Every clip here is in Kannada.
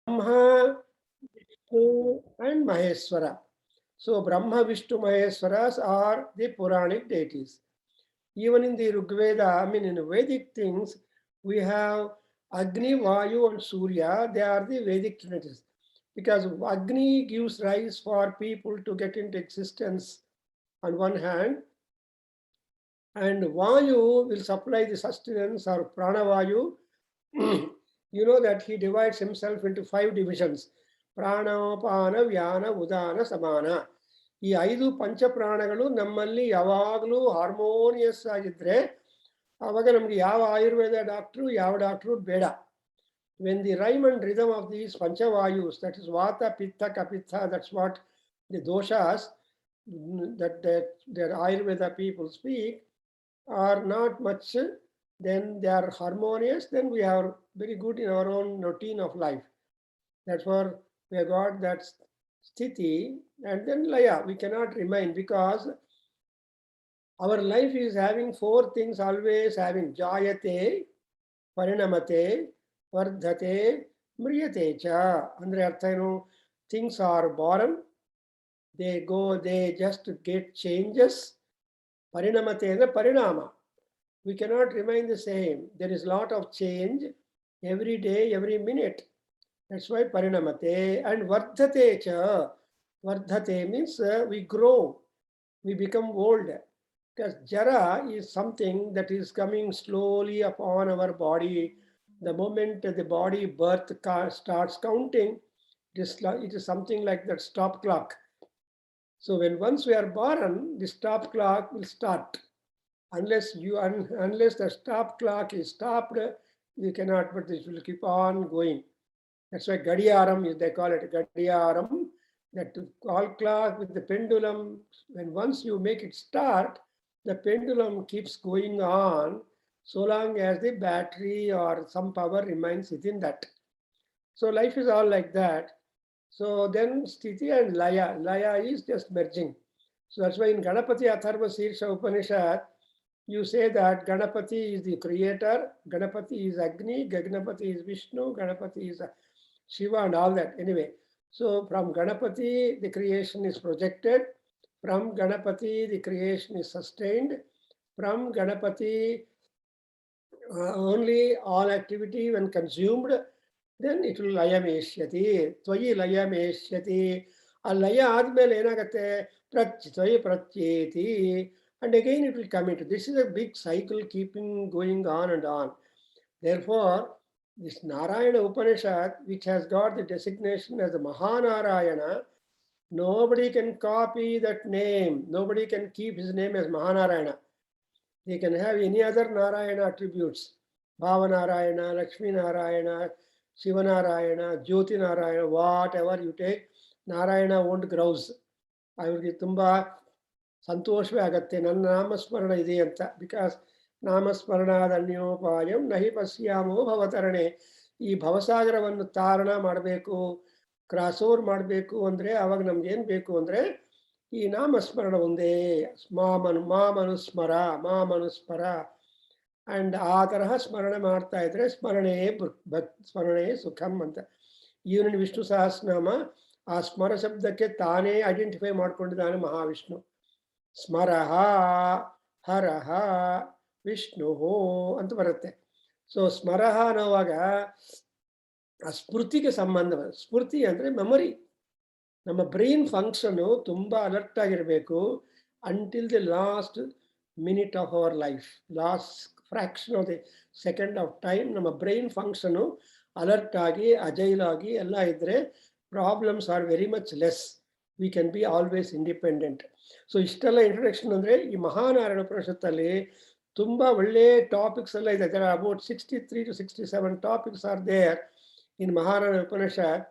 Brahma, Vishnu and Maheshwara. So Brahma, Vishnu, Maheshwaras are the Puranic deities. Even in the Rigveda, I mean in Vedic things, we have Agni, Vayu and Surya. They are the Vedic trinities. Because Agni gives rise for people to get into existence on one hand, and Vayu will supply the sustenance or Pranavayu. You know that he divides himself into 5 divisions. Pranapana, Vyana, Udana, Samana. ಈ 5 ಪಂಚಪ್ರಾಣಗಳು ನಮ್ಮಲ್ಲಿ ಯಾವಾಗಲೂ ಹಾರ್ಮೋನಿಯಸ್ ಆಗಿದ್ರೆ ಆವಾಗ ನಮ್ಗೆ ಯಾವ ಆಯುರ್ವೇದ ಡಾಕ್ಟ್ರು ಯಾವ ಡಾಕ್ಟ್ರು ಬೇಡ. When the rhyme and rhythm of these panchavayus, that is vata, pitta, kapitha, that's what the doshas that their Ayurveda people speak, are not much, then they are harmonious, then we are very good in our own routine of life. That's where we have got that sthiti, and then laya. We cannot remain because our life is having 4 things always having: jayate, parinamate, vardhate, mriyate cha. Andre artha enu? Things are born, they go, they just get changes. Parinamate is the parinama. We cannot remain the same. There is a lot of change every day, every minute. That's why parinamate. And vardhate cha. Vardhate means we grow, we become old. Because jara is something that is coming slowly upon our body. The moment the body birth starts counting, it is something like that stop clock. So when once we are born, the stop clock will start. Unless the stop clock is stopped, you cannot, but this will keep on going. That's why gadiyaram is, they call it gadiyaram, that call clock with the pendulum. When once you make it start, the pendulum keeps going on so long as the battery or some power remains within that. So life is all like that. So then sthiti and laya is just merging. So that's why in Ganapati Atharva Sirsha Upanishad, you say that Ganapati is the creator, Ganapati is Agni, Ganapati is Vishnu, Ganapati is Shiva and all that. Anyway, so from Ganapati, the creation is projected. From Ganapati, the creation is sustained. From Ganapati, only all activity when consumed, then it will layameshyati. Tvayi layameshyati. A laya admele enagate tvayi pratyeti. And again it will come into. This is a big cycle keeping going on and on. Therefore, this Narayana Upanishad, which has got the designation as the Mahanarayana, nobody can copy that name. Nobody can keep his name as Mahanarayana. They can have any other Narayana attributes. Bhavanarayana, Lakshmi Narayana, Shivanarayana, Jyoti Narayana, whatever you take, Narayana won't grouse. ಅವ್ರಿಗೆ ತುಂಬ ಸಂತೋಷವೇ ಆಗತ್ತೆ ನನ್ನ ನಾಮಸ್ಮರಣ ಇದೆ ಅಂತ. ಬಿಕಾಸ್ ನಾಮಸ್ಮರಣಾದನ್ಯೋಪಾಯಂ ನಹಿ ಪಶ್ಯಾಮೋ ಭವತರಣೆ. ಈ ಭವಸಾಗರವನ್ನು ತಾರಣ ಮಾಡಬೇಕು, ಕ್ರಾಸ್ ಓವರ್ ಮಾಡಬೇಕು ಅಂದರೆ ಅವಾಗ ನಮ್ಗೇನು ಬೇಕು ಅಂದರೆ ಈ ನಾಮಸ್ಮರಣ ಒಂದೇ. ಮಾಮನುಸ್ಮರ ಮಾಮನುಸ್ಮರ. ಆ್ಯಂಡ್ ಆ ತರಹ ಸ್ಮರಣೆ ಮಾಡ್ತಾ ಇದ್ರೆ ಸ್ಮರಣೆ ಸುಖಂ ಅಂತ. ಈವನಿನ ವಿಷ್ಣು ಸಹಸ್ರನಾಮ ಆ ಸ್ಮರ ಶಬ್ದಕ್ಕೆ ತಾನೇ ಐಡೆಂಟಿಫೈ ಮಾಡ್ಕೊಂಡಿದ್ದಾನೆ ಮಹಾವಿಷ್ಣು. ಸ್ಮರಹ ಹರಹ ವಿಷ್ಣು ಅಂತ ಬರುತ್ತೆ. ಸೊ ಸ್ಮರಹ ಅನ್ನೋವಾಗ ಆ ಸ್ಮೃತಿಗೆ ಸಂಬಂಧ. ಸ್ಮೃತಿ ಅಂದರೆ ಮೆಮೊರಿ. ನಮ್ಮ ಬ್ರೈನ್ ಫಂಕ್ಷನ್ನು ತುಂಬ ಅಲರ್ಟ್ ಆಗಿರಬೇಕು until the last minute of our life. Last fraction of the second of time ನಮ್ಮ ಬ್ರೈನ್ ಫಂಕ್ಷನು ಅಲರ್ಟ್ ಆಗಿ ಅಜೈಲ್ ಆಗಿ ಎಲ್ಲ ಇದ್ದರೆ problems are very much less. We can be always independent. So ಇಷ್ಟೆಲ್ಲ ಇಂಟ್ರೊಡಕ್ಷನ್ ಅಂದರೆ ಈ ಮಹಾನಾರಾಯಣ ಉಪನಿಷತ್ತಲ್ಲಿ ತುಂಬ ಒಳ್ಳೆಯ ಟಾಪಿಕ್ಸ್ ಎಲ್ಲ ಇದೆ. There are about 63 to 67 topics are there in Mahanarayana Upanishad,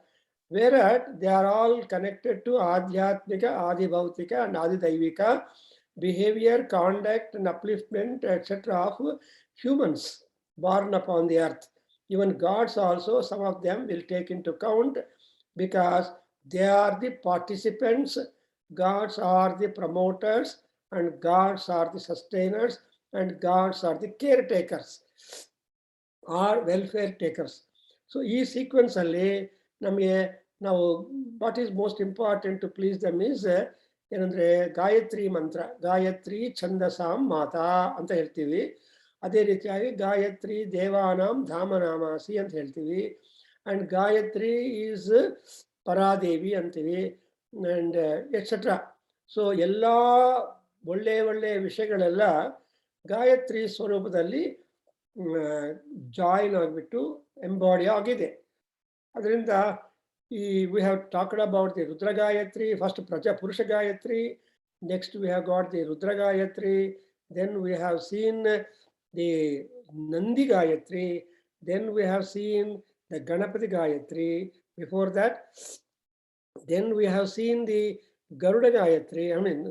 whereat they are all connected to Adhyatmika, Adibhautika and Adidaivika behavior, conduct and upliftment, etc. of humans born upon the earth. Even gods also, some of them will take into account because they are the participants. Gods are the promoters and gods are the sustainers and gods are the caretakers or welfare takers. So ಈ ಸೀಕ್ವೆನ್ಸ್ ಅಲ್ಲಿ ನಮಗೆ ನಾವು what is most important to please them is ಏನಂದರೆ ಗಾಯತ್ರಿ ಮಂತ್ರ, ಗಾಯತ್ರಿ ಛಂದಸಾಂ ಮಾತಾ ಅಂತ ಹೇಳ್ತೀವಿ. ಅದೇ ರೀತಿಯಾಗಿ ಗಾಯತ್ರಿ ದೇವಾನಾಂ ಧಾಮನಾಮಾಸಿ ಅಂತ ಹೇಳ್ತೀವಿ. ಆ್ಯಂಡ್ ಗಾಯತ್ರಿ ಈಸ್ ಪರಾದೇವಿ ಅಂತೀವಿ, ಆ್ಯಂಡ್ ಎಕ್ಸೆಟ್ರಾ. ಸೊ ಎಲ್ಲ ಒಳ್ಳೆಯ ವಿಷಯಗಳೆಲ್ಲ ಗಾಯತ್ರಿ ಸ್ವರೂಪದಲ್ಲಿ ಜಾಯಿನ್ ಆಗಿಬಿಟ್ಟು ಎಂಬಾಡಿ ಆಗಿದೆ. ಅದರಿಂದ we have talked about the Rudra Gayatri, first Purusha Gayatri, next we have got the Rudra Gayatri, then we have seen the Nandi Gayatri, then we have seen the Ganapati Gayatri. Before that, then we have seen the Garuda Gayatri,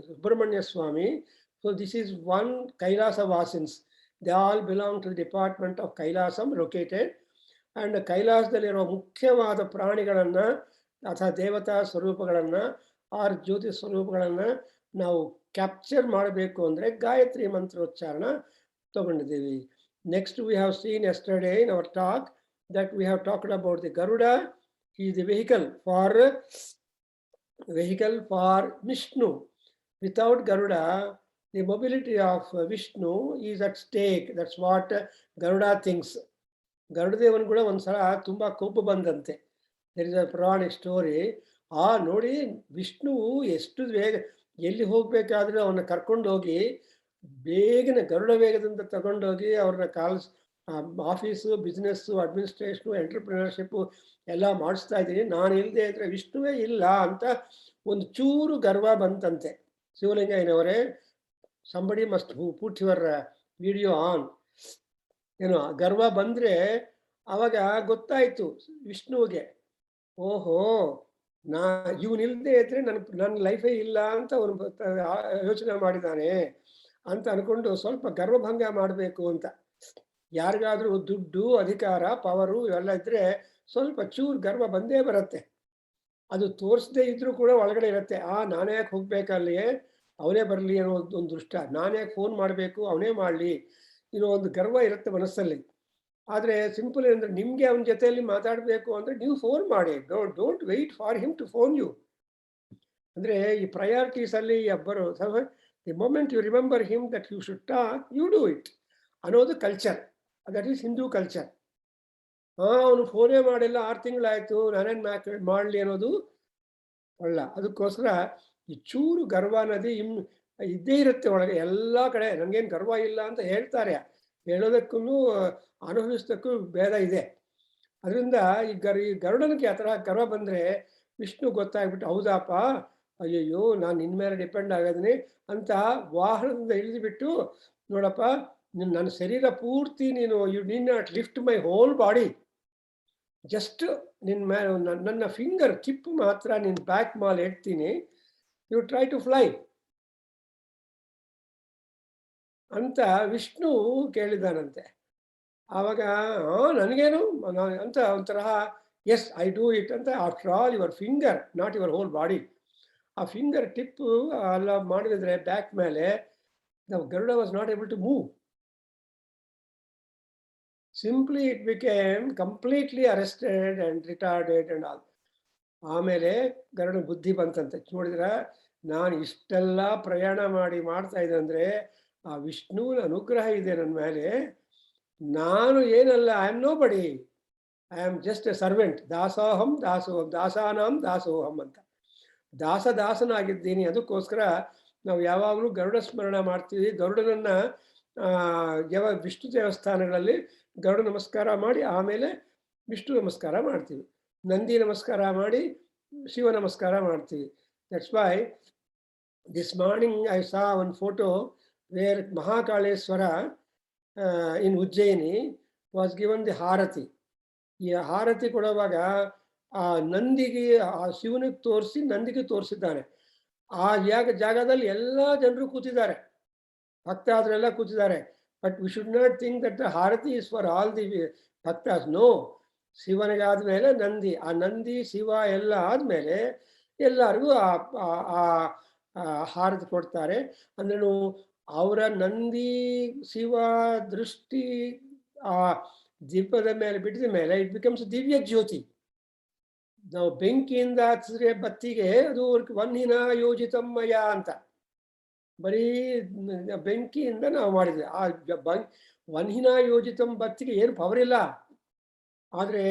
Subramanya Swami. So this is one Kailasa Vasins. They all belong to the department of Kailasam, located. And ಕೈಲಾಸದಲ್ಲಿರೋ ಮುಖ್ಯವಾದ ಪ್ರಾಣಿಗಳನ್ನು ಅಥವಾ ದೇವತಾ ಸ್ವರೂಪಗಳನ್ನು ಆರ್ ಜ್ಯೋತಿ ಸ್ವರೂಪಗಳನ್ನು ನಾವು ಕ್ಯಾಪ್ಚರ್ ಮಾಡಬೇಕು ಅಂದರೆ ಗಾಯತ್ರಿ ಮಂತ್ರೋಚ್ಚಾರಣ ತಗೊಂಡಿದ್ದೀವಿ. Next we have seen yesterday in our talk that we have talked about the Garuda. Is the vehicle for Vishnu. Without Garuda the mobility of Vishnu is at stake. That's what Garuda things. ಗರುಡದೇವನ್ ಕೂಡ ಒಂದ್ಸಲ ತುಂಬಾ ಕೋಪ ಬಂದಂತೆ. There is a puranic story. ನೋಡಿ ವಿಷ್ಣುವು ಎಷ್ಟು ವೇಗ, ಎಲ್ಲಿ ಹೋಗ್ಬೇಕಾದ್ರೂ ಅವನ್ನ ಕರ್ಕೊಂಡು ಹೋಗಿ ಬೇಗನೆ ಗರುಡ ವೇಗದಿಂದ ತಗೊಂಡೋಗಿ ಅವ್ರನ್ನ ಆಫೀಸು, ಬಿಸ್ನೆಸ್ಸು, ಅಡ್ಮಿನಿಸ್ಟ್ರೇಷನು, ಎಂಟರ್ಪ್ರಿನರ್ಶಿಪ್ಪು ಎಲ್ಲ ಮಾಡಿಸ್ತಾ ಇದ್ದೀನಿ. ನಾನು ಇಲ್ಲದೆ ಇದ್ರೆ ವಿಷ್ಣುವೇ ಇಲ್ಲ ಅಂತ ಒಂದು ಚೂರು ಗರ್ವ ಬಂತಂತೆ. ಶಿವಲಿಂಗಯ್ಯನವರೇ, somebody must put your video on. ಏನೋ ಗರ್ವ ಬಂದರೆ ಅವಾಗ ಗೊತ್ತಾಯಿತು ವಿಷ್ಣುವಿಗೆ, ಓಹೋ ಇವನಿಲ್ಲದೆ ಇದ್ರೆ ನನ್ನ ಲೈಫೇ ಇಲ್ಲ ಅಂತ ಅವನು ಯೋಚನೆ ಮಾಡಿದ್ದಾನೆ ಅಂತ ಅನ್ಕೊಂಡು ಸ್ವಲ್ಪ ಗರ್ವಭಂಗ ಮಾಡಬೇಕು ಅಂತ. ಯಾರಿಗಾದ್ರೂ ದುಡ್ಡು, ಅಧಿಕಾರ, ಪವರು ಇವೆಲ್ಲ ಇದ್ರೆ ಸ್ವಲ್ಪ ಚೂರು ಗರ್ವ ಬಂದೇ ಬರುತ್ತೆ. ಅದು ತೋರಿಸದೇ ಇದ್ರೂ ಕೂಡ ಒಳಗಡೆ ಇರುತ್ತೆ. ನಾನೇ ಯಾಕೆ ಹೋಗ್ಬೇಕಲ್ಲಿಯೇ, ಅವನೇ ಬರಲಿ ಅನ್ನೋ ಒಂದು ದೃಷ್ಟ. ನಾನೇ ಯಾಕೆ ಫೋನ್ ಮಾಡಬೇಕು, ಅವನೇ ಮಾಡಲಿ ಇನ್ನೋ ಒಂದು ಗರ್ವ ಇರುತ್ತೆ ಮನಸ್ಸಲ್ಲಿ. ಆದರೆ ಸಿಂಪಲ್ ಏನಂದ್ರೆ, ನಿಮಗೆ ಅವನ ಜೊತೆಯಲ್ಲಿ ಮಾತಾಡಬೇಕು ಅಂದರೆ ನೀವು ಫೋನ್ ಮಾಡಿ. Don't wait for him to phone you. ಅಂದರೆ ಈ ಪ್ರಯಾರಿಟೀಸಲ್ಲಿ ಒಬ್ಬರು the moment you remember him that you should talk, you do it ಅನ್ನೋದು culture. That is Hindu culture. ಅವನು ಫೋನೇ ಮಾಡಿಲ್ಲ, 6 ತಿಂಗಳಾಯಿತು, ನಾನೇನು ಮಾಡಲಿ ಅನ್ನೋದು ಒಳ್ಳ. ಅದಕ್ಕೋಸ್ಕರ ಈ ಚೂರು ಗರ್ವ ಅನ್ನೋದು ಇದ್ದೇ ಇರುತ್ತೆ ಒಳಗೆ ಎಲ್ಲ ಕಡೆ. ನನಗೇನು ಗರ್ವ ಇಲ್ಲ ಅಂತ ಹೇಳ್ತಾರೆ, ಹೇಳೋದಕ್ಕೂ ಅನುಭವಿಸೋದಕ್ಕೂ ಭೇದ ಇದೆ. ಅದರಿಂದ ಈ ಗರುಡನಿಗೆ ಆ ಥರ ಗರ್ವ ಬಂದರೆ ವಿಷ್ಣು ಗೊತ್ತಾಗ್ಬಿಟ್ಟು, ಹೌದಪ್ಪ, ಅಯ್ಯಯ್ಯೋ ನಾನು ನಿನ್ನ ಮೇಲೆ ಡಿಪೆಂಡ್ ಆಗೋದೀನಿ ಅಂತ ವಾಹನದಿಂದ ಇಳಿದುಬಿಟ್ಟು, ನೋಡಪ್ಪ ನನ್ನ ಶರೀರ ಪೂರ್ತಿ ನೀನು you need not lift my whole body, just ನಿನ್ನ ಮೇಲೆ ನನ್ನ ಫಿಂಗರ್ ಟಿಪ್ ಮಾತ್ರ ನಿನ್ನ ಬ್ಯಾಕ್ ಮೇಲೆ ಇಡ್ತೀನಿ, ಯು ಟ್ರೈ ಟು ಫ್ಲೈ ಅಂತ ವಿಷ್ಣು ಕೇಳಿದಾನಂತೆ. ಆವಾಗ ನನಗೇನು ಅಂತ ಒಂಥರ ಎಸ್ ಐ ಡೂ ಇಟ್ ಅಂತ. After all your finger, not your whole body. ಆ ಫಿಂಗರ್ ಟಿಪ್ಪು ಎಲ್ಲ ಮಾಡಿದ್ರೆ ಬ್ಯಾಕ್ ಮೇಲೆ the Garuda was not able to move. Simply it became completely arrested and retarded and all. ಆಮೇಲೆ ಗರುಡ ಬುದ್ಧಿ ಬಂತಂತೆ. ನೋಡಿದ್ರೆ ನಾನು ಇಷ್ಟೆಲ್ಲ ಪ್ರಯಾಣ ಮಾಡ್ತಾ ಇದ್ದೆ ಅಂದರೆ ಆ ವಿಷ್ಣುವಿನ ಅನುಗ್ರಹ ಇದೆ ನನ್ನ ಮೇಲೆ. ನಾನು ಏನಲ್ಲ, I am nobody, I am just a servant. ದಾಸೋಹಂ ದಾಸೋಹಂ, ದಾಸಾನಾಂ ದಾಸೋಹಂ ಅಂತ ದಾಸನಾಗಿದ್ದೀನಿ. ಅದಕ್ಕೋಸ್ಕರ ನಾವು ಯಾವಾಗಲೂ ಗರುಡ ಸ್ಮರಣ ಮಾಡ್ತೀವಿ. ಗರುಡನನ್ನ ವಿಷ್ಣು ದೇವಸ್ಥಾನಗಳಲ್ಲಿ ಗರುಡ ನಮಸ್ಕಾರ ಮಾಡಿ ಆಮೇಲೆ ವಿಷ್ಣು ನಮಸ್ಕಾರ ಮಾಡ್ತೀವಿ, ನಂದಿ ನಮಸ್ಕಾರ ಮಾಡಿ ಶಿವ ನಮಸ್ಕಾರ ಮಾಡ್ತೀವಿ. That's why this morning I saw one photo where Mahakaleshwara in Ujjain was given the aarti. ಈ ಹಾರತಿ ಕೊಡುವಾಗ ಆ ನಂದಿಗೆ, ಆ ಶಿವನಿಗೆ ತೋರಿಸಿ ನಂದಿಗೆ ತೋರಿಸಿದ್ದಾನೆ. ಆ ಜಾಗದಲ್ಲಿ ಎಲ್ಲ ಜನರು ಕೂತಿದ್ದಾರೆ, ಭಕ್ತಾದ್ರೆಲ್ಲ ಕೂತಿದ್ದಾರೆ. But we should not think that the aarti is for all the bhaktas. No, ಶಿವನಿಗೆ ಆದಮೇಲೆ ನಂದಿ, ಆ ನಂದಿ ಶಿವ ಎಲ್ಲ ಆದಮೇಲೆ ಎಲ್ಲರಿಗೂ ಆ ಹಾರತಿ ಕೊಡ್ತಾರೆ. ಅಂದ್ರೂ ಅವರ ನಂದಿ ಶಿವ ದೃಷ್ಟಿ ಆ ದೀಪದ ಮೇಲೆ ಬಿಟ್ಟಿದ ಮೇಲೆ ಇಟ್ ಬಿಕಮ್ಸ್ ದಿವ್ಯ ಜ್ಯೋತಿ. ನಾವು ಬೆಂಕಿಯಿಂದ ಹಚ್ಚಿದ್ರೆ ಬತ್ತಿಗೆ ಅದು ವನ್ಹಿನ ಯೋಜಿತಮ್ಮಯ ಅಂತ, ಬರೀ ಬೆಂಕಿಯಿಂದ ನಾವು ಮಾಡಿದ್ವಿ. ಆ ವನ್ಹಿನ ಯೋಜಿತಂ ಬತ್ತಿಗೆ ಏನು ಪವರ್ ಇಲ್ಲ. ಆದರೆ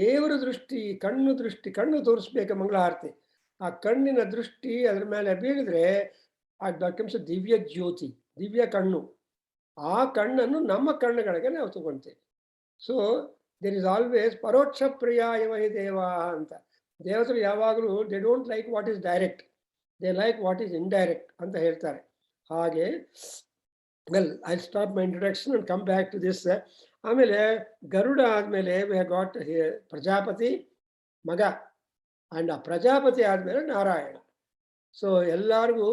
ದೇವರ ದೃಷ್ಟಿ, ಕಣ್ಣು ತೋರಿಸ್ಬೇಕು ಮಂಗಳಾರತಿ. ಆ ಕಣ್ಣಿನ ದೃಷ್ಟಿ ಅದ್ರ ಮೇಲೆ ಬೀಳಿದ್ರೆ ಅದು ದಿವ್ಯ ಜ್ಯೋತಿ, ದಿವ್ಯ ಕಣ್ಣು. ಆ ಕಣ್ಣನ್ನು ನಮ್ಮ ಕಣ್ಣುಗಳಿಗೆ ನಾವು ತಗೊಳ್ತೇವೆ. ಸೊ ದೇರ್ ಇಸ್ ಆಲ್ವೇಸ್ ಪರೋಕ್ಷ ಪ್ರಿಯಾಯ ವಹಿ ದೇವ ಅಂತ. ದೇವತರು ಯಾವಾಗಲೂ they don't like what is direct, they like what is indirect ಅಂತ ಹೇಳ್ತಾರೆ. ಹಾಗೆ well I stop my introduction and come back to this. ಆಮೇಲೆ ಗರುಡ ಆದಮೇಲೆ ವಿ ಹ್ಯಾವ್ ಗಾಟ್ ಪ್ರಜಾಪತಿ ಮಗ, ಆ್ಯಂಡ್ ಆ ಪ್ರಜಾಪತಿ ಆದಮೇಲೆ ನಾರಾಯಣ. ಸೊ ಎಲ್ಲರಿಗೂ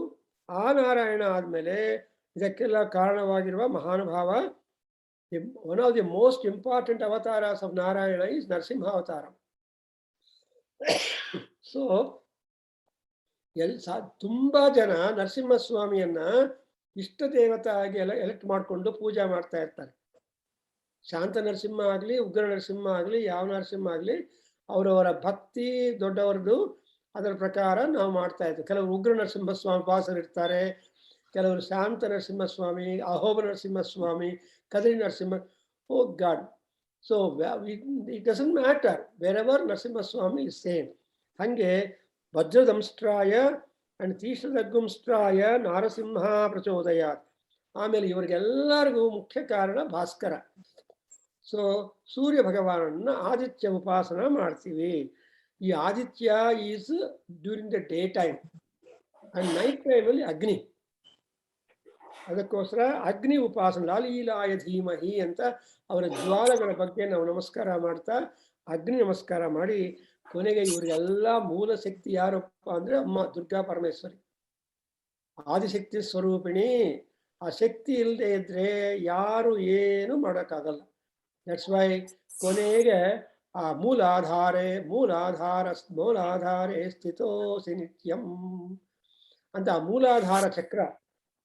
ಆ ನಾರಾಯಣ ಆದಮೇಲೆ ಇದಕ್ಕೆಲ್ಲ ಕಾರಣವಾಗಿರುವ ಮಹಾನುಭಾವ, one of the most important avatars of Narayana is Narasimha avatar. So ತುಂಬಾ ಜನ ನರಸಿಂಹಸ್ವಾಮಿಯನ್ನ ಇಷ್ಟ ದೇವತೆ ಆಗಿ ಎಲೆಕ್ಟ್ ಮಾಡಿಕೊಂಡು ಪೂಜೆ ಮಾಡ್ತಾ ಇರ್ತಾರೆ. ಶಾಂತ ನರಸಿಂಹ ಆಗಲಿ, ಉಗ್ರ ನರಸಿಂಹ ಆಗಲಿ, ಯಾವ ನರಸಿಂಹ ಆಗಲಿ, ಅವರವರ ಭಕ್ತಿ ದೊಡ್ಡವರದು, ಅದರ ಪ್ರಕಾರ ನಾವು ಮಾಡ್ತಾ ಇದ್ದೀವಿ. ಕೆಲವರು ಉಗ್ರ ನರಸಿಂಹಸ್ವಾಮಿ ಉಪಾಸರು ಇರ್ತಾರೆ, ಕೆಲವರು ಶಾಂತ Narasimhaswamy, Ahobala Narasimhaswamy, Kadiri Narasimha. Oh God. So it doesn't matter, wherever Narasimhaswamy is same. ಹಾಗೆ ವಜ್ರದಂಸ್ಟ್ರಾಯ ಅಂಡ್ ತೀಕ್ಷ್ಣದಗ್ಗುಂಸ್ಟ್ರಾಯ ನಾರಸಿಂಹ ಪ್ರಚೋದಯಾತ್. ಆಮೇಲೆ ಇವರಿಗೆಲ್ಲರಿಗೂ ಮುಖ್ಯ ಕಾರಣ ಭಾಸ್ಕರ. ಸೊ ಸೂರ್ಯ ಭಗವಾನನ್ನ ಆದಿತ್ಯ ಉಪಾಸನ ಮಾಡ್ತೀವಿ. ಈ Aditya is during the day time and night ಟೈಮಲ್ಲಿ ಅಗ್ನಿ. ಅದಕ್ಕೋಸ್ಕರ ಅಗ್ನಿ ಉಪಾಸನ, ಲಾಲೀಲಾಯ ಧೀಮಹಿ ಅಂತ ಅವರ ಜ್ವಾಲಗಳ ಬಗ್ಗೆ ನಾವು ನಮಸ್ಕಾರ ಮಾಡ್ತಾ, ಅಗ್ನಿ ನಮಸ್ಕಾರ ಮಾಡಿ, ಕೊನೆಗೆ ಇವರಿಗೆಲ್ಲ ಮೂಲ ಶಕ್ತಿ ಯಾರಪ್ಪ ಅಂದ್ರೆ ಅಮ್ಮ ದುರ್ಗಾ ಪರಮೇಶ್ವರಿ, ಆದಿಶಕ್ತಿ ಸ್ವರೂಪಿಣಿ. ಆ ಶಕ್ತಿ ಇಲ್ಲದೆ ಇದ್ರೆ ಯಾರು ಏನು ಮಾಡೋಕ್ಕಾಗಲ್ಲ. ದಟ್ಸ್ ವೈ ಕೊನೆಗೆ ಆ ಮೂಲಾಧಾರೆ ಸ್ಥಿತೋಸಿ ನಿತ್ಯಂ ಅಂತ ಮೂಲಾಧಾರ ಚಕ್ರ.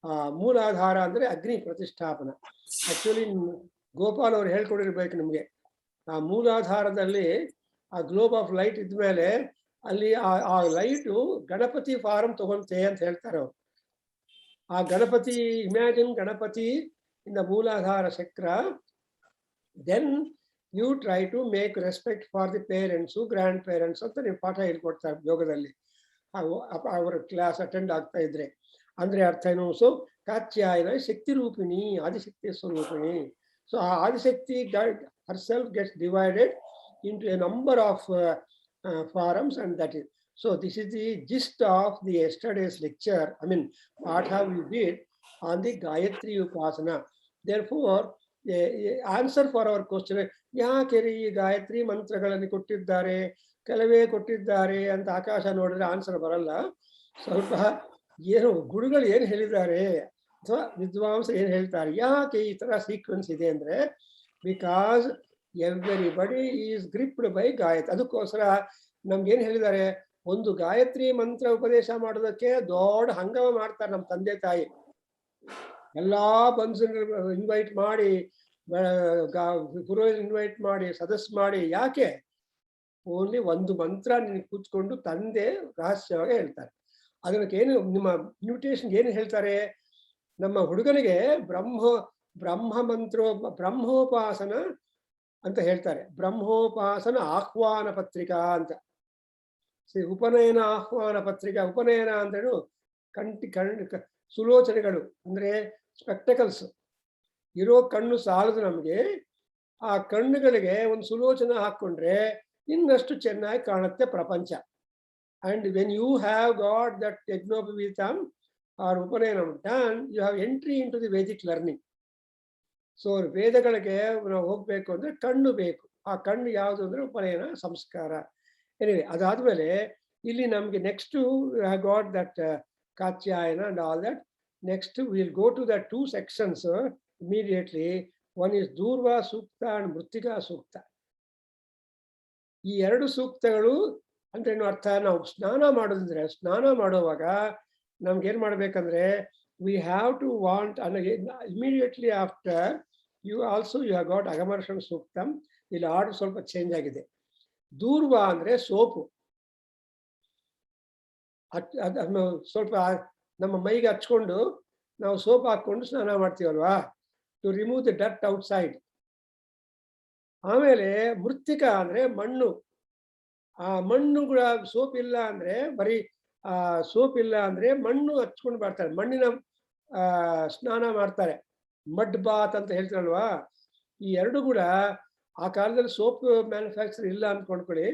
ಆ ಮೂಲಾಧಾರ ಅಂದ್ರೆ ಅಗ್ನಿ ಪ್ರತಿಷ್ಠಾಪನ. ಆಕ್ಚುಲಿ ಗೋಪಾಲ್ ಅವ್ರು ಹೇಳ್ಕೊಡಿರ್ಬೇಕು ನಿಮ್ಗೆ. ಆ ಮೂಲಾಧಾರದಲ್ಲಿ ಆ ಗ್ಲೋಬ್ ಆಫ್ ಲೈಟ್ ಇದ್ಮೇಲೆ ಅಲ್ಲಿ ಆ ಲೈಟು ಗಣಪತಿ ಫಾರಂ ತಗೊಂತೆ ಅಂತ ಹೇಳ್ತಾರೆ ಅವರು. ಆ Ganapati, imagine Ganapati in the Muladhara chakra. Then you try to make respect for the parents, grandparents ಅಂತ ನೀವು ಪಾಠ ಹೇಳ್ಕೊಡ್ತಾರೆ ಯೋಗದಲ್ಲಿ. ಅವರ ಕ್ಲಾಸ್ ಅಟೆಂಡ್ ಆಗ್ತಾ ಇದ್ರೆ ಅಂದ್ರೆ ಅರ್ಥ ಏನು? ಸೊ ಕಾತ್ಯಾಯನ ಶಕ್ತಿ ರೂಪಿಣಿ, ಆದಿಶಕ್ತಿ ಸ್ವರೂಪಿಣಿ. ಸೊ ಆ Adishakti herself gets divided into a number of forums, and that is, so this is the gist of the yesterday's lecture. I mean, patha we did on the Gayatri Upasana. Therefore, answer for our question, ಯಾಕೆ ಈ ಗಾಯತ್ರಿ ಮಂತ್ರಗಳನ್ನು ಕೊಟ್ಟಿದ್ದಾರೆ, ಕೆಲವೇ ಕೊಟ್ಟಿದ್ದಾರೆ ಅಂತ ಆಕಾಶ ನೋಡಿದ್ರೆ ಆನ್ಸರ್ ಬರಲ್ಲ. ಸ್ವಲ್ಪ ಏನು ಗುರುಗಳು ಏನು ಹೇಳಿದ್ದಾರೆ ಅಥವಾ ವಿದ್ವಾಂಸ ಏನು ಹೇಳ್ತಾರೆ, ಯಾಕೆ ಈ ತರ ಸೀಕ್ವೆನ್ಸ್ ಇದೆ ಅಂದ್ರೆ, because everybody is gripped by Gayatri. ಅದಕ್ಕೋಸ್ಕರ ನಮ್ಗೇನು ಹೇಳಿದ್ದಾರೆ, ಒಂದು ಗಾಯತ್ರಿ ಮಂತ್ರ ಉಪದೇಶ ಮಾಡೋದಕ್ಕೆ ದೊಡ್ಡ ಹಂಗಾಮ ಮಾಡ್ತಾರೆ ನಮ್ಮ ತಂದೆ ತಾಯಿ. ಎಲ್ಲಾ ಬಂದು ಇನ್ವೈಟ್ ಮಾಡಿ, ಪುರೋಹಿತ ಇನ್ವೈಟ್ ಮಾಡಿ, ಸದಸ್ಸು ಮಾಡಿ. ಯಾಕೆ? ಓನ್ಲಿ ಒಂದು ಮಂತ್ರ ನಿನಗೆ ಕೂತ್ಕೊಂಡು ತಂದೆ ರಹಸ್ಯವಾಗಿ ಹೇಳ್ತಾರೆ. ಅದಕ್ಕೆ ಏನು ನಿಮ್ಮ ಇನ್ವಿಟೇಷನ್ ಏನು ಹೇಳ್ತಾರೆ, ನಮ್ಮ ಹುಡುಗನಿಗೆ ಬ್ರಹ್ಮೋಪಾಸನ ಅಂತ ಹೇಳ್ತಾರೆ. ಬ್ರಹ್ಮೋಪಾಸನ ಆಹ್ವಾನ ಪತ್ರಿಕಾ ಅಂತ. ಉಪನಯನ ಆಹ್ವಾನ ಪತ್ರಿಕಾ. ಉಪನಯನ ಅಂದ್ರೇನು? ಸುಲೋಚನೆಗಳು ಅಂದ್ರೆ ಸ್ಪೆಕ್ಟಕಲ್ಸ್. ಇರೋ ಕಣ್ಣು ಸಾಲದು ನಮಗೆ. ಆ ಕಣ್ಣುಗಳಿಗೆ ಒಂದು ಸುಲೋಚನೆ ಹಾಕೊಂಡ್ರೆ ಇನ್ನಷ್ಟು ಚೆನ್ನಾಗಿ ಕಾಣುತ್ತೆ ಪ್ರಪಂಚ. And when you have got that Yajnopavitham or Upanayana done, you have entry into the Vedic learning. So ವೇದಗಳಿಗೆ ನಾವು ಹೋಗ್ಬೇಕು ಅಂದ್ರೆ ಕಣ್ಣು ಬೇಕು. ಆ ಕಣ್ಣು ಯಾವುದು ಅಂದ್ರೆ ಉಪನಯನ ಸಂಸ್ಕಾರ. ಎನಿವೆ, ಅದಾದ್ಮೇಲೆ ಇಲ್ಲಿ ನಮ್ಗೆ next got that Katyayana and all that. Next we'll go to the two sections immediately. One is ದೂರ್ವಾ ಸೂಕ್ತ and ಮೃತ್ತಿಕಾ ಸೂಕ್ತ. ಈ ಎರಡು ಸೂಕ್ತಗಳು ಅಂದ್ರೆ ಏನು ಅರ್ಥ? ನಾವು ಸ್ನಾನ ಮಾಡೋದಂದ್ರೆ, ಸ್ನಾನ ಮಾಡುವಾಗ ನಮ್ಗೇನ್ ಮಾಡ್ಬೇಕಂದ್ರೆ, we have to want immediately after you also you have got Aghamarshana Suktam. ಇಲ್ಲಿ ಆರ್ಡರ್ ಸ್ವಲ್ಪ ಚೇಂಜ್ ಆಗಿದೆ. ದೂರ್ವ ಅಂದ್ರೆ ಸೋಪು. ಅದನ್ನು ಸ್ವಲ್ಪ ನಮ್ಮ ಮೈಗೆ ಹಚ್ಕೊಂಡು ನಾವು ಸೋಪ್ ಹಾಕೊಂಡು ಸ್ನಾನ ಮಾಡ್ತೀವಲ್ವಾ, to remove the dirt outside. ಆಮೇಲೆ ಮೃತ್ತಿಕಾ ಅಂದ್ರೆ ಮಣ್ಣು. ಆ ಮಣ್ಣು ಕೂಡ ಸೋಪ್ ಇಲ್ಲ ಅಂದ್ರೆ ಬರೀ ಸೋಪ್ ಇಲ್ಲ ಅಂದ್ರೆ ಮಣ್ಣು ಹಚ್ಕೊಂಡು ಬರ್ತಾರೆ, ಮಣ್ಣಿನ ಸ್ನಾನ ಮಾಡ್ತಾರೆ, ಮಡ್ ಬಾತ್ ಅಂತ ಹೇಳ್ತಾರಲ್ವಾ. ಈ ಎರಡು ಕೂಡ ಆ ಕಾಲದಲ್ಲಿ ಸೋಪ್ ಮ್ಯಾನುಫ್ಯಾಕ್ಚರ್ ಇಲ್ಲ ಅಂದ್ಕೊಂಡ್ಕೊಳ್ಳಿ.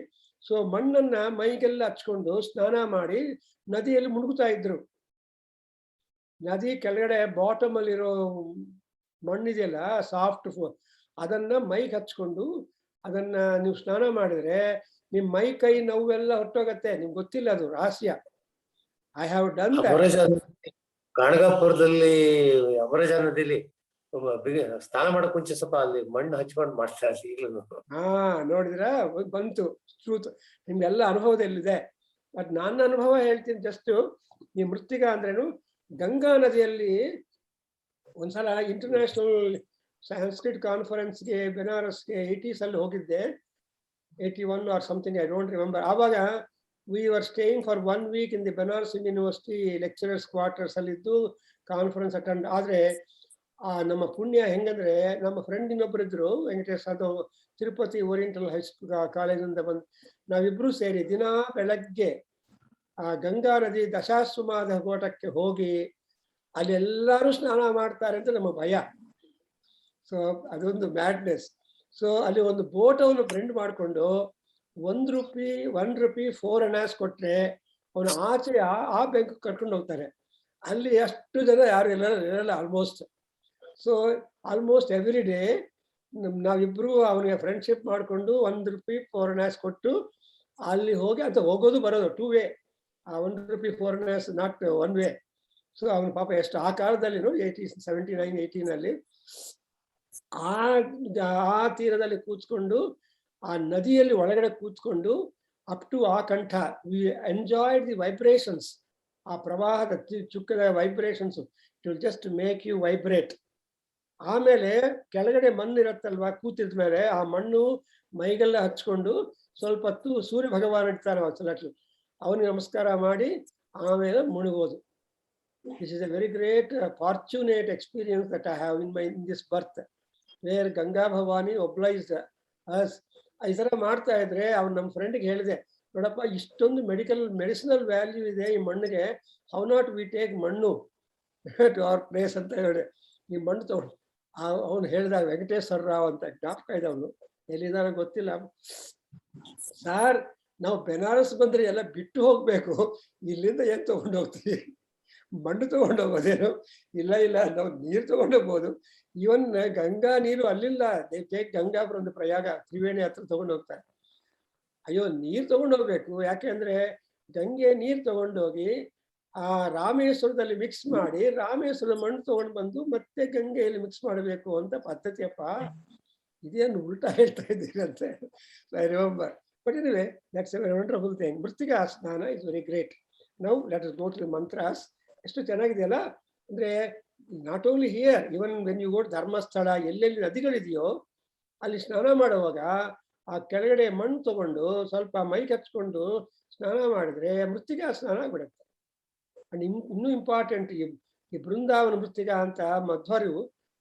ಸೊ ಮಣ್ಣನ್ನ ಮೈಗೆಲ್ಲ ಹಚ್ಕೊಂಡು ಸ್ನಾನ ಮಾಡಿ ನದಿಯಲ್ಲಿ ಮುಳುಗುತ್ತಾ ಇದ್ರು. ನದಿ ಕೆಳಗಡೆ ಬಾಟಮ್ ಅಲ್ಲಿರೋ ಮಣ್ಣಿದೆಯಲ್ಲ ಸಾಫ್ಟ್, ಅದನ್ನ ಮೈಗೆ ಹಚ್ಕೊಂಡು ಅದನ್ನ ನೀವು ಸ್ನಾನ ಮಾಡಿದ್ರೆ ನಿಮ್ ಮೈ ಕೈ ನೋವೆಲ್ಲ ಹೊಟ್ಟೋಗತ್ತೆ. ನಿಮ್ಗೆ ಗೊತ್ತಿಲ್ಲ, ಅದು ರಹಸ್ಯ. ಐ ಹ್ಯಾವ್ ಡನ್ ಗಾಣಗಾಪುರದಲ್ಲಿ ಅಮರಜ ನದಿಲಿ ಸ್ನಾನ ಮಾಡಕ್ ಮುಂಚೆ ಸ್ವಲ್ಪ ಅಲ್ಲಿ ಮಣ್ಣು ಹಚ್ಕೊಂಡು ಮಾಡ್ತಾರೆ ಈಗಲೂ. ನೋಡಿದ್ರ ಬಂತು ಟ್ರೂತ್. ನಿಮ್ಗೆಲ್ಲ ಅನುಭವದಲ್ಲಿದೆ. ಬಟ್ ನನ್ನ ಅನುಭವ ಹೇಳ್ತೀನಿ ಜಸ್ಟ್. ಈ ಮೃತ್ತಿಕಾ ಅಂದ್ರೇನು, ಗಂಗಾ ನದಿಯಲ್ಲಿ ಒಂದ್ಸಲ ಇಂಟರ್ನ್ಯಾಷನಲ್ ಸಂಸ್ಕೃತ್ ಕಾನ್ಫರೆನ್ಸ್ಗೆ ಬೆನಾರಸ್ಗೆ 80s ಅಲ್ಲಿ ಹೋಗಿದ್ದೆ, 81 or something, I don't remember. ಆವಾಗ we are staying for 1 week in the Banaras university lecturers quarters ಅಲ್ಲಿದ್ದು ಕಾನ್ಫರೆನ್ಸ್ ಅಟೆಂಡ್. ಆದ್ರೆ ನಮ್ಮ ಪುಣ್ಯ ಹೆಂಗಂದ್ರೆ, ನಮ್ಮ ಫ್ರೆಂಡ್ ಇನ್ನೊಬ್ರು ಇದ್ರು, ವೆಂಕಟೇಶ್, ಅದು ತಿರುಪತಿ ಓರಿಯೆಂಟಲ್ ಹೈಸ್ಕೂಲ್ ಕಾಲೇಜಿಂದ ಬಂದು ನಾವಿಬ್ರು ಸೇರಿ ದಿನಾ ಬೆಳಗ್ಗೆ ಆ ಗಂಗಾ ನದಿ ದಶಾಶ್ವಮಾಧ ಘೋಟಕ್ಕೆ ಹೋಗಿ ಅಲ್ಲಿ ಎಲ್ಲರೂ ಸ್ನಾನ ಮಾಡ್ತಾರೆ ಅಂತ ನಮ್ಮ ಭಯ. ಸೊ ಅದೊಂದು ಮ್ಯಾಡ್ನೆಸ್. ಸೊ ಅಲ್ಲಿ ಒಂದು ಬೋಟ್ ಅವನು ಫ್ರೆಂಡ್ ಮಾಡಿಕೊಂಡು $1 4 ಅನಾಸ್ ಕೊಟ್ರೆ ಅವನು ಆಚೆ ಆ ಬ್ಯಾಂಕ್ ಕರ್ಕೊಂಡು ಹೋಗ್ತಾರೆ. ಅಲ್ಲಿ ಅಷ್ಟು ಜನ ಯಾರು ಇರಲ್ಲ almost. So almost every day ನಾವಿಬ್ರು ಅವನಿಗೆ ಫ್ರೆಂಡ್ಶಿಪ್ ಮಾಡಿಕೊಂಡು $1 4 ಅನಾಸ್ ಕೊಟ್ಟು ಅಲ್ಲಿ ಹೋಗಿ ಅಂತ ಹೋಗೋದು ಬರೋದು 2 ವೇ. ಆ $1 4 ಅನಾಸ್ ನಾಟ್ 1 ವೇ. ಸೊ ಅವನ ಪಾಪ ಎಷ್ಟು ಆ ಕಾಲದಲ್ಲಿ 79, 18 ಅಲ್ಲಿ ಆ ತೀರದಲ್ಲಿ ಕೂತ್ಕೊಂಡು ಆ ನದಿಯಲ್ಲಿ ಒಳಗಡೆ ಕೂತ್ಕೊಂಡು ಅಪ್ ಟು ಆ ಕಂಠ ವಿ ಎಂಜಾಯ್ಡ್ ದಿ ವೈಬ್ರೇಷನ್ಸ್. ಆ ಪ್ರವಾಹದ ಚುಕ್ಕದ vibrations, it will just make you vibrate. ಆಮೇಲೆ ಕೆಳಗಡೆ ಮಣ್ಣು ಇರತ್ತಲ್ವಾ, ಕೂತಿದ ಮೇಲೆ ಆ ಮಣ್ಣು ಮೈಗೆಲ್ಲ ಹಚ್ಕೊಂಡು ಸ್ವಲ್ಪ ಹೊತ್ತು ಸೂರ್ಯ ಭಗವಾನ್ ಇರ್ತಾನೆ ಅವನಿಗೆ ನಮಸ್ಕಾರ ಮಾಡಿ ಆಮೇಲೆ ಮುಳುಗೋದು. This is a very great fortunate experience that I have in this birth, where Ganga Bhavani obliged us. ಈ ಥರ ಮಾಡ್ತಾ ಇದ್ರೆ ಅವ್ನು ನಮ್ಮ ಫ್ರೆಂಡ್ಗೆ ಹೇಳಿದೆ, ನೋಡಪ್ಪ ಇಷ್ಟೊಂದು ಮೆಡಿಸಿನಲ್ ವ್ಯಾಲ್ಯೂ ಇದೆ ಈ ಮಣ್ಣಿಗೆ, ಹೌ ನಾಟ್ ವಿ ಟೇಕ್ ಮಣ್ಣು ಟು ಅವರ್ ಪ್ಲೇಸ್ ಅಂತ ಹೇಳಿ ಈ ಮಣ್ಣು ತಗೊಂಡು. ಅವನು ಹೇಳ್ದ ವೆಂಕಟೇಶ್ವರ ರಾವ್ ಅಂತ, ಜ್ಞಾಪಕ ಇದೆ, ಅವನು ಎಲ್ಲಿದಾರ ಗೊತ್ತಿಲ್ಲ. ಸಾರ್, ನಾವು ಬೆನಾರಸ್ ಬಂದ್ರೆ ಎಲ್ಲ ಬಿಟ್ಟು ಹೋಗ್ಬೇಕು, ಇಲ್ಲಿಂದ ಏನ್ ತಗೊಂಡು ಹೋಗ್ತೀವಿ, ಮಣ್ಣು ತಗೊಂಡು ಹೋಗೋದೇನು? ಇಲ್ಲ, ನಾವು ನೀರು ತಗೊಂಡೋಗ್ಬೋದು. ಇವನ್ ಗಂಗಾ ನೀರು ಅಲ್ಲಿಲ್ಲ, ಗಂಗಾ ಒಂದು ಪ್ರಯಾಗ ತ್ರಿವೇಣಿ ಹತ್ರ ತಗೊಂಡು ಹೋಗ್ತಾರೆ. ಅಯ್ಯೋ, ನೀರು ತಗೊಂಡು ಹೋಗ್ಬೇಕು, ಯಾಕೆಂದ್ರೆ ಗಂಗೆ ನೀರು ತಗೊಂಡೋಗಿ ಆ ರಾಮೇಶ್ವರದಲ್ಲಿ ಮಿಕ್ಸ್ ಮಾಡಿ ರಾಮೇಶ್ವರದ ಮಣ್ಣು ತಗೊಂಡು ಬಂದು ಮತ್ತೆ ಗಂಗೆಯಲ್ಲಿ ಮಿಕ್ಸ್ ಮಾಡಬೇಕು ಅಂತ ಪದ್ಧತಿಯಪ್ಪ. ಇದೇನು ಉಲ್ಟಾ ಹೇಳ್ತಾ ಇದ್ದೀರಿ ಅಂತ I remember. But anyway, that's a wonderful thing. ಮೃತ್ತಿಕಾ ಸ್ನಾನ is very great. Now let us go to the mantras. ಎಷ್ಟು ಚೆನ್ನಾಗಿದೆಯಲ್ಲ ಅಂದ್ರೆ, not only here, even when you go to Dharmasthala, ಎಲ್ಲೆಲ್ಲಿ ನದಿಗಳಿದೆಯೋ ಅಲ್ಲಿ ಸ್ನಾನ ಮಾಡುವಾಗ ಆ ಕೆಳಗಡೆ ಮಣ್ಣು ತಗೊಂಡು ಸ್ವಲ್ಪ ಮೈಗೆ ಹಚ್ಕೊಂಡು ಸ್ನಾನ ಮಾಡಿದ್ರೆ ಮೃತ್ತಿಕಾ ಸ್ನಾನ ಆಗ್ಬಿಡುತ್ತೆ. ಅಂಡ್ ಇನ್ನೂ ಇಂಪಾರ್ಟೆಂಟ್, ಈ ಬೃಂದಾವನ ಮೃತ್ತಿಕಾ ಅಂತ ಮಧ್ವರು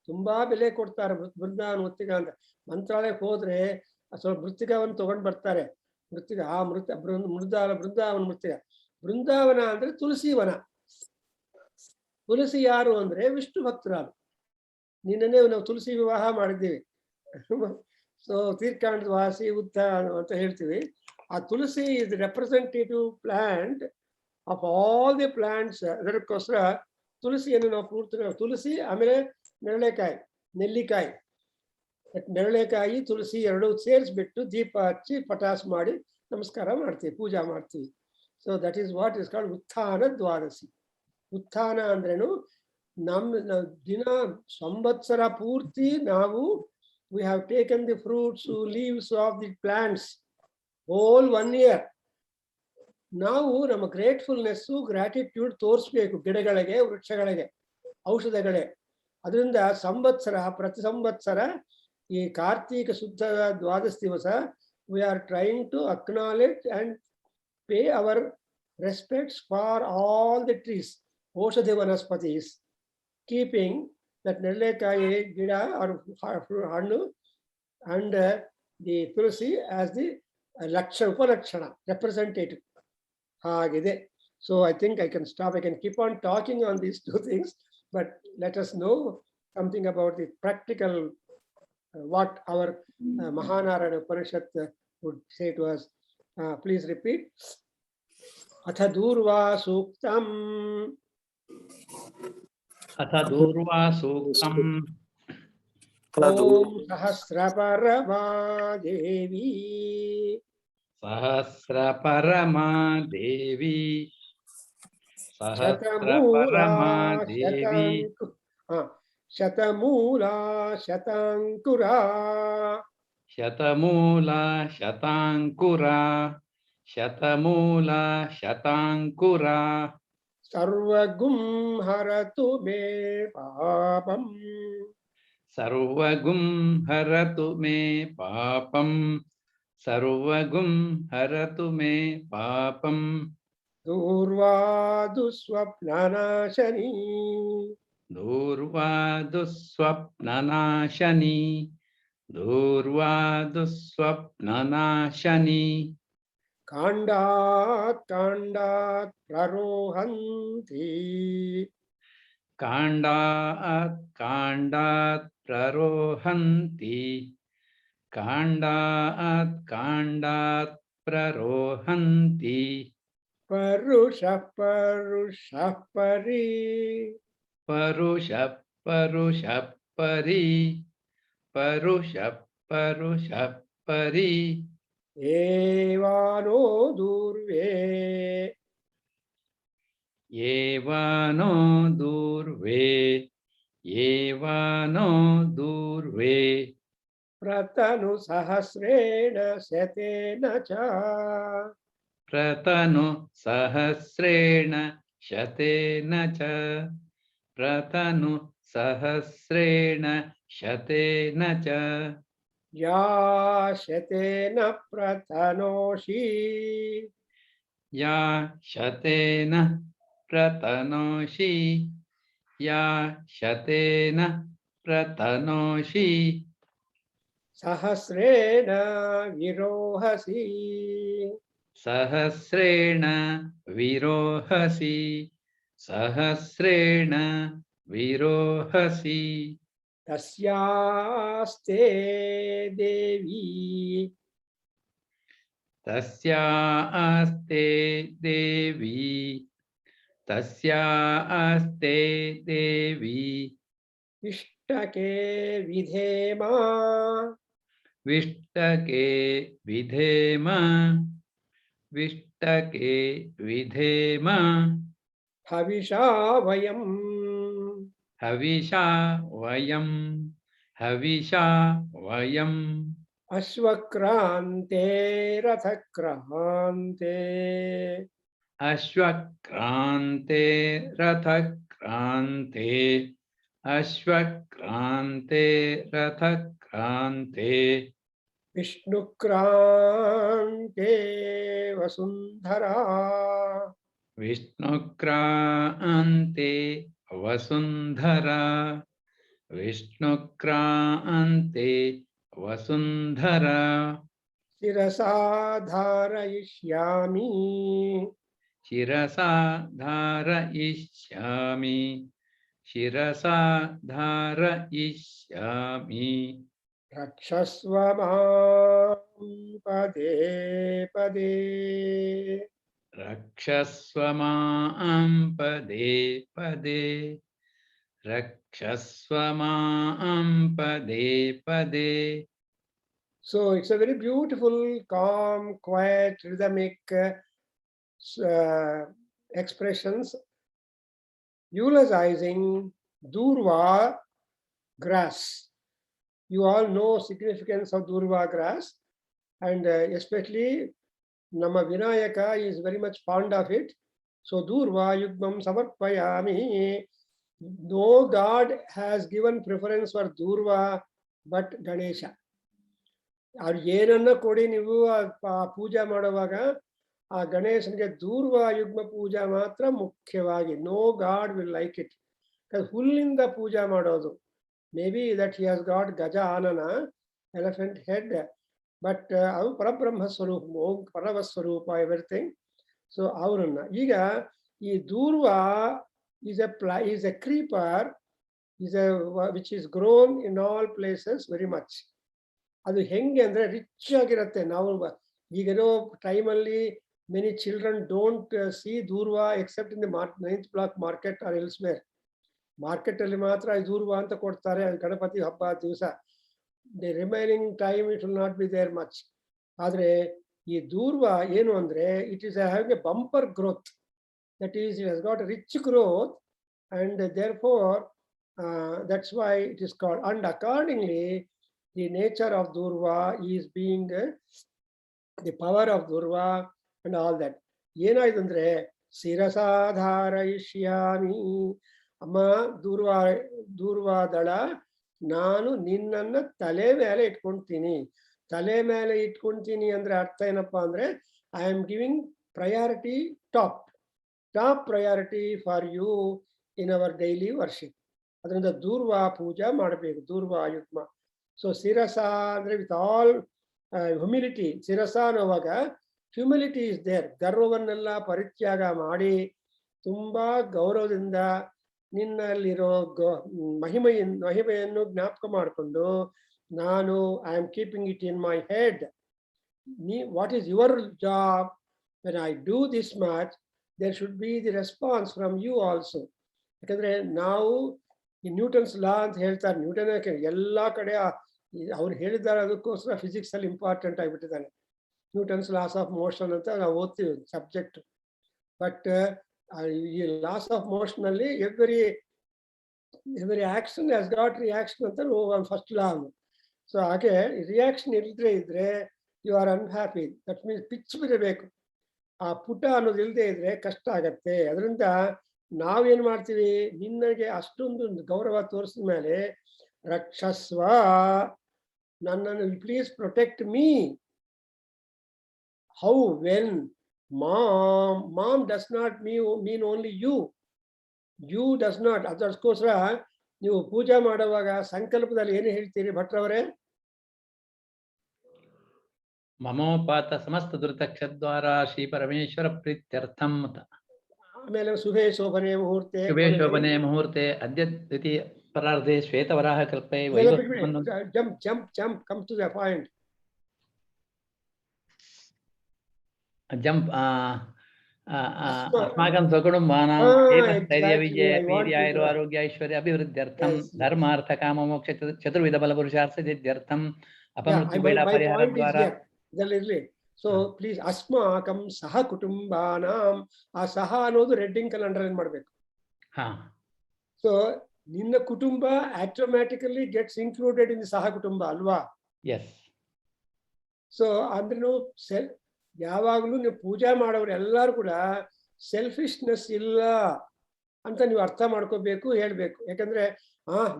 ತುಂಬಾ ಬೆಲೆ ಕೊಡ್ತಾರೆ. ಬೃಂದಾವನ ಮೃತ್ತಿಕಾ ಅಂತ ಮಂತ್ರಾಲಯಕ್ಕೆ ಹೋದ್ರೆ ಸ್ವಲ್ಪ ಮೃತ್ತಿಕಾವನ್ನು ತಗೊಂಡು ಬರ್ತಾರೆ. ಮೃತ್ತಿಕಾ ಬೃಂದಾವನ ಮೃತ್ತಿಕಾ. ಬೃಂದಾವನ ಅಂದ್ರೆ ತುಳಸಿ ವನ. ತುಳಸಿ ಯಾರು ಅಂದ್ರೆ ವಿಷ್ಣು ಭಕ್ತರಾದ. ನಿನ್ನೆ ನಾವು ತುಳಸಿ ವಿವಾಹ ಮಾಡಿದ್ದೀವಿ. ಸೊ ತೀರ್ಥಾಂಡ ವಾಸಿ ಉದ್ದ ಅಂತ ಹೇಳ್ತೀವಿ. ಆ tulsi is representative plant of all the plants. ಅದಕ್ಕೋಸ್ಕರ ತುಳಸಿಯನ್ನು ನಾವು ಪೂರ್ತಿ, ತುಳಸಿ ಆಮೇಲೆ ನೆರಳೆಕಾಯಿ, ನೆಲ್ಲಿಕಾಯಿ, ನೆರಳೆಕಾಯಿ ತುಳಸಿ ಎರಡು ಸೇರಿಸ್ಬಿಟ್ಟು ದೀಪ ಹಚ್ಚಿ ಪಟಾಸ್ ಮಾಡಿ ನಮಸ್ಕಾರ ಮಾಡ್ತೀವಿ, ಪೂಜಾ ಮಾಡ್ತೀವಿ. So that is what is called Utthana Dwadashi. ಉತ್ಥಾನ ಅಂದ್ರೇನು, ನಮ್ಮ ದಿನ ಸಂವತ್ಸರ ಪೂರ್ತಿ ನಾವು we have taken the fruits, leaves of the plants whole 1 year. ನಾವು ನಮ್ಮ ಗ್ರೇಟ್ಫುಲ್ನೆಸ್, ಗ್ರಾಟಿಟ್ಯೂಡ್ ತೋರಿಸ್ಬೇಕು ಗಿಡಗಳಿಗೆ, ವೃಕ್ಷಗಳಿಗೆ, ಔಷಧಗಳೇ. ಅದರಿಂದ ಸಂವತ್ಸರ, ಪ್ರತಿ ಸಂವತ್ಸರ ಈ ಕಾರ್ತೀಕ ಶುದ್ಧ ದ್ವಾದಶಿ ದಿವಸ we are trying to acknowledge and pay our respects for all the trees, Oshadhi Vanaspatis, keeping that Nellekaye Gida or Hannu and the Tulsi as the Upanakshana representative. So I think I can stop. I can keep on talking on these two things, but let us know something about the practical, what our Mahanarayana Upanishad would say to us. Please repeat. Atha Durva Suktam. अथ दूर्वा सूक्तम् Om Sahasraparama Devi. सहस्रपरमा देवी Shatamula सहस्रपरमा देवी Shatamula Shatankura. शतमूला शतांकुरा शतमूला शतांकुरा Sarvagum haratu me papam. सर्वगुं हरतु मे पापं सर्वगुं हरतु मे पापं Durva duswapnanashani. दूर्वा दुःस्वप्ननाशनी दूर्वा दुःस्वप्ननाशनी Kandat prarohanti. काण्डात् प्ररोहन्ति काण्डात् प्ररोहन्ति Parusha pari. परुषः परि Evano durve. येवानो Durve Pratanu sahasrena setena cha. प्रतनु सहस्रेण शतेन च प्रतनु सहस्रेण शतेन च Ya shetena pratanoshi. या शतेन प्रतनोषि या शतेन प्रतनोषि Sahasrena virohasi. सहस्रेण विरोहसि सहस्रेण विरोहसि Tasyaste devi. तस्यास्ते देवी Ishtake vidhema. विष्टके विधेम Havisha vayam. हविषा वयम् Ashvakrante rathakrante. अश्वक्रान्ते रथक्रान्ते Vishnukrante vasundhara. विष्णुक्रान्ते Vasundhara Sirasa dharayishyami. शिरसा धारयिष्यामि Rakshasva mam pade pade. रक्षस्व मां पदे पदे So it's a very beautiful, calm, quiet, rhythmic expressions eulogizing Durva grass. You all know significance of Durva grass, and especially Nama Vinayaka is very much fond of it. So Durva Yugmam Samarpayami. No god has given preference for Durva but Ganesha. ಅವ್ರು ಏನನ್ನ ಕೊಡಿ ನೀವು ಆ ಪೂಜೆ ಮಾಡುವಾಗ ಆ ಗಣೇಶನಿಗೆ ದೂರ್ವ ಯುಗ್ಮ ಪೂಜಾ ಮಾತ್ರ ಮುಖ್ಯವಾಗಿ. No God will like it. ಹುಲ್ಲಿಂದ ಪೂಜೆ ಮಾಡೋದು, may be that he has got ಗಜ ಆನನ, ಎಲಿಫೆಂಟ್ ಹೆಡ್, ಬಟ್ ಅವು ಪರಬ್ರಹ್ಮ ಸ್ವರೂಪ, ಪರಮ ಸ್ವರೂಪ ಎವ್ರಿಥಿಂಗ್. ಸೊ ಅವರನ್ನ ಈಗ ಈ ದೂರ್ವ is a creeper, which is grown in all places very much. ಅದು ಹೆಂಗೆ ಅಂದ್ರೆ ರಿಚ್ ಆಗಿರುತ್ತೆ. ನಾವು ಈಗಿರೋ ಟೈಮಲ್ಲಿ many children don't see durva except in the 9th block market or elsewhere. Market ಅಲ್ಲಿ ಮಾತ್ರ ದೂರ್ವ ಅಂತ ಕೊಡ್ತಾರೆ ಗಣಪತಿ ಹಬ್ಬ ದಿವಸ. The remaining time it will not be there much. ಆದ್ರೆ ಈ ದೂರ್ವ ಏನು ಅಂದ್ರೆ it is having a bumper growth, that is it has got rich growth, and therefore that's why it is called. And accordingly the nature of Durva is being the power of Durva and all that. ಏನಾಯ್ತು ಅಂದ್ರೆ ಶಿರಸಾಧಾರಯಿಷ್ಯಾಮಿ, ಅಮ್ಮ ದೂರ್ವಾದಳ, ನಾನು ನಿನ್ನನ್ನ ತಲೆ ಮೇಲೆ ಇಟ್ಕೊಂತೀನಿ. ತಲೆ ಮೇಲೆ ಇಟ್ಕೊಂತೀನಿ ಅಂದ್ರೆ ಅರ್ಥ ಏನಪ್ಪಾ ಅಂದ್ರೆ I am giving priority, top priority for you in our daily worship. ಅದರಿಂದ ದೂರ್ವಾ ಪೂಜಾ ಮಾಡಬೇಕು, ದೂರ್ವಾ ಯುಗ್ಮ. ಸೊ ಶಿರಸ ಅಂದ್ರೆ ವಿತ್ ಆಲ್ ಹ್ಯುಮಿಲಿಟಿ. ಶಿರಸ ಅನ್ನೋವಾಗ ಹ್ಯುಮಿಲಿಟಿ ಇಸ್ ದೇರ್. ಗರ್ವವನ್ನೆಲ್ಲ ಪರಿತ್ಯಾಗ ಮಾಡಿ ತುಂಬಾ ಗೌರವದಿಂದ ನಿನ್ನಲ್ಲಿರೋ ಮಹಿಮೆಯನ್ನು ಜ್ಞಾಪಕ ಮಾಡಿಕೊಂಡು, ನಾನು I am keeping it in my head. What is your job? When I do this much, there should be the response from you also. ಯಾಕಂದ್ರೆ ನಾವು ಈ ನ್ಯೂಟನ್ಸ್ ಲಾ ಅಂತ ಹೇಳ್ತಾರೆ. ನ್ಯೂಟನ್ ಎಲ್ಲಾ ಕಡೆ ಅವ್ರು ಹೇಳಿದ್ದಾರೆ, ಅದಕ್ಕೋಸ್ಕರ ಫಿಸಿಕ್ಸ್ ಅಲ್ಲಿ ಇಂಪಾರ್ಟೆಂಟ್ ಆಗಿಬಿಟ್ಟಿದ್ದಾನೆ. ನ್ಯೂಟನ್ಸ್ ಲಾಸ್ ಆಫ್ ಮೋಷನ್ ಅಂತ ನಾವು ಓದ್ತೀವಿ ಸಬ್ಜೆಕ್ಟ್. ಬಟ್ ಈ ಲಾಸ್ ಆಫ್ ಮೋಷನ್ ಅಲ್ಲಿ every action has got reaction ಅಂತ ಫಸ್ಟ್ ಲಾ. ಸೊ ಹಾಗೆ ರಿಯಾಕ್ಷನ್ ಇದ್ರೆ you are unhappy. That means ಪಿಚ್ ಬಿಡಬೇಕು. ಆ ಪುಟ ಅನ್ನೋದು ಇಲ್ಲದೆ ಇದ್ರೆ ಕಷ್ಟ ಆಗತ್ತೆ. ಅದರಿಂದ ನಾವೇನ್ ಮಾಡ್ತೀವಿ, ನಿನ್ನಗೆ ಅಷ್ಟೊಂದು ಗೌರವ ತೋರಿಸಿದ ಮೇಲೆ ರಕ್ಷಸ್ವ, ನನ್ನನ್ನು please protect me. How? When mom does not mean only you does not. ಅದಕ್ಕೋಸ್ಕರ ನೀವು ಪೂಜೆ ಮಾಡುವಾಗ ಸಂಕಲ್ಪದಲ್ಲಿ ಏನು ಹೇಳ್ತೀರಿ ಭಟ್ರವರೇ? ಮಮೋಪಾತ ಸಮಸ್ತ ದುರಿತಕ್ಷದ್ವಾರ ಶ್ರೀ ಪರಮೇಶ್ವರ ಪ್ರೀತ್ಯರ್ಥಂ. ಆಮೇಲೆ ಶುಭೇ ಶೋಭನೆ ಮುಹೂರ್ತೆ, ಶುಭೇ ಶೋಭನೆ ಮುಹೂರ್ತೆ ಅದ್ಯ ದ್ವಿತೀಯ ಪರಾರ್ಧೆ ಶ್ವೇತವರಾಹ ಕಲ್ಪೆ jump come to the point. Jump ಅಸ್ಮಾಕಂ ಸ್ವಕುಟುಂಬಾನಾಂ ಸ್ಥೈರ್ಯ ವಿಜಯ ವೀರ್ಯಾಯುರ ಆರೋಗ್ಯ ಐಶ್ವರ್ಯ ಅಭಿವೃದ್ಧ್ಯರ್ಥಂ ಧರ್ಮಾರ್ಥ ಕಾಮ ಮೋಕ್ಷ ಚತುರ್ವಿಧ ಬಲ ಪುರುಷಾರ್ಥ ಸಿದ್ಧ್ಯರ್ಥಂ ಅಪಮೃತ್ಯು ಬೇಡ ಪರಿಹಾರ ದ್ವಾರ. ಇದಲ್ಲಿರ್ಲಿ. ಸೊ ಪ್ಲೀಸ್ ಅಸ್ಮಾಕಂ ಸಹ ಕುಟುಂಬಾನಾಂ, ಆ ಸಹ ಅನ್ನೋದು ರೆಡ್ಡಿಂಗ್ ಕಲಂಡರ್ ಏನ್ ಮಾಡ್ಬೇಕು. ಸೊ ನಿನ್ನ ಕುಟುಂಬ ಆಟೋಮ್ಯಾಟಿಕಲಿ ಗೆಟ್ಸ್ ಇನ್ಕ್ಲೂಡೆಡ್ ಇನ್ ಸಹ ಕುಟುಂಬ ಅಲ್ವಾ? ಎಸ್. ಸೊ ಅಂದ್ರೆ ಯಾವಾಗ್ಲೂ ನೀವು ಪೂಜೆ ಮಾಡೋರು ಎಲ್ಲಾರು ಕೂಡ ಸೆಲ್ಫಿಶ್ನೆಸ್ ಇಲ್ಲ ಅಂತ ನೀವು ಅರ್ಥ ಮಾಡ್ಕೋಬೇಕು, ಹೇಳ್ಬೇಕು. ಯಾಕಂದ್ರೆ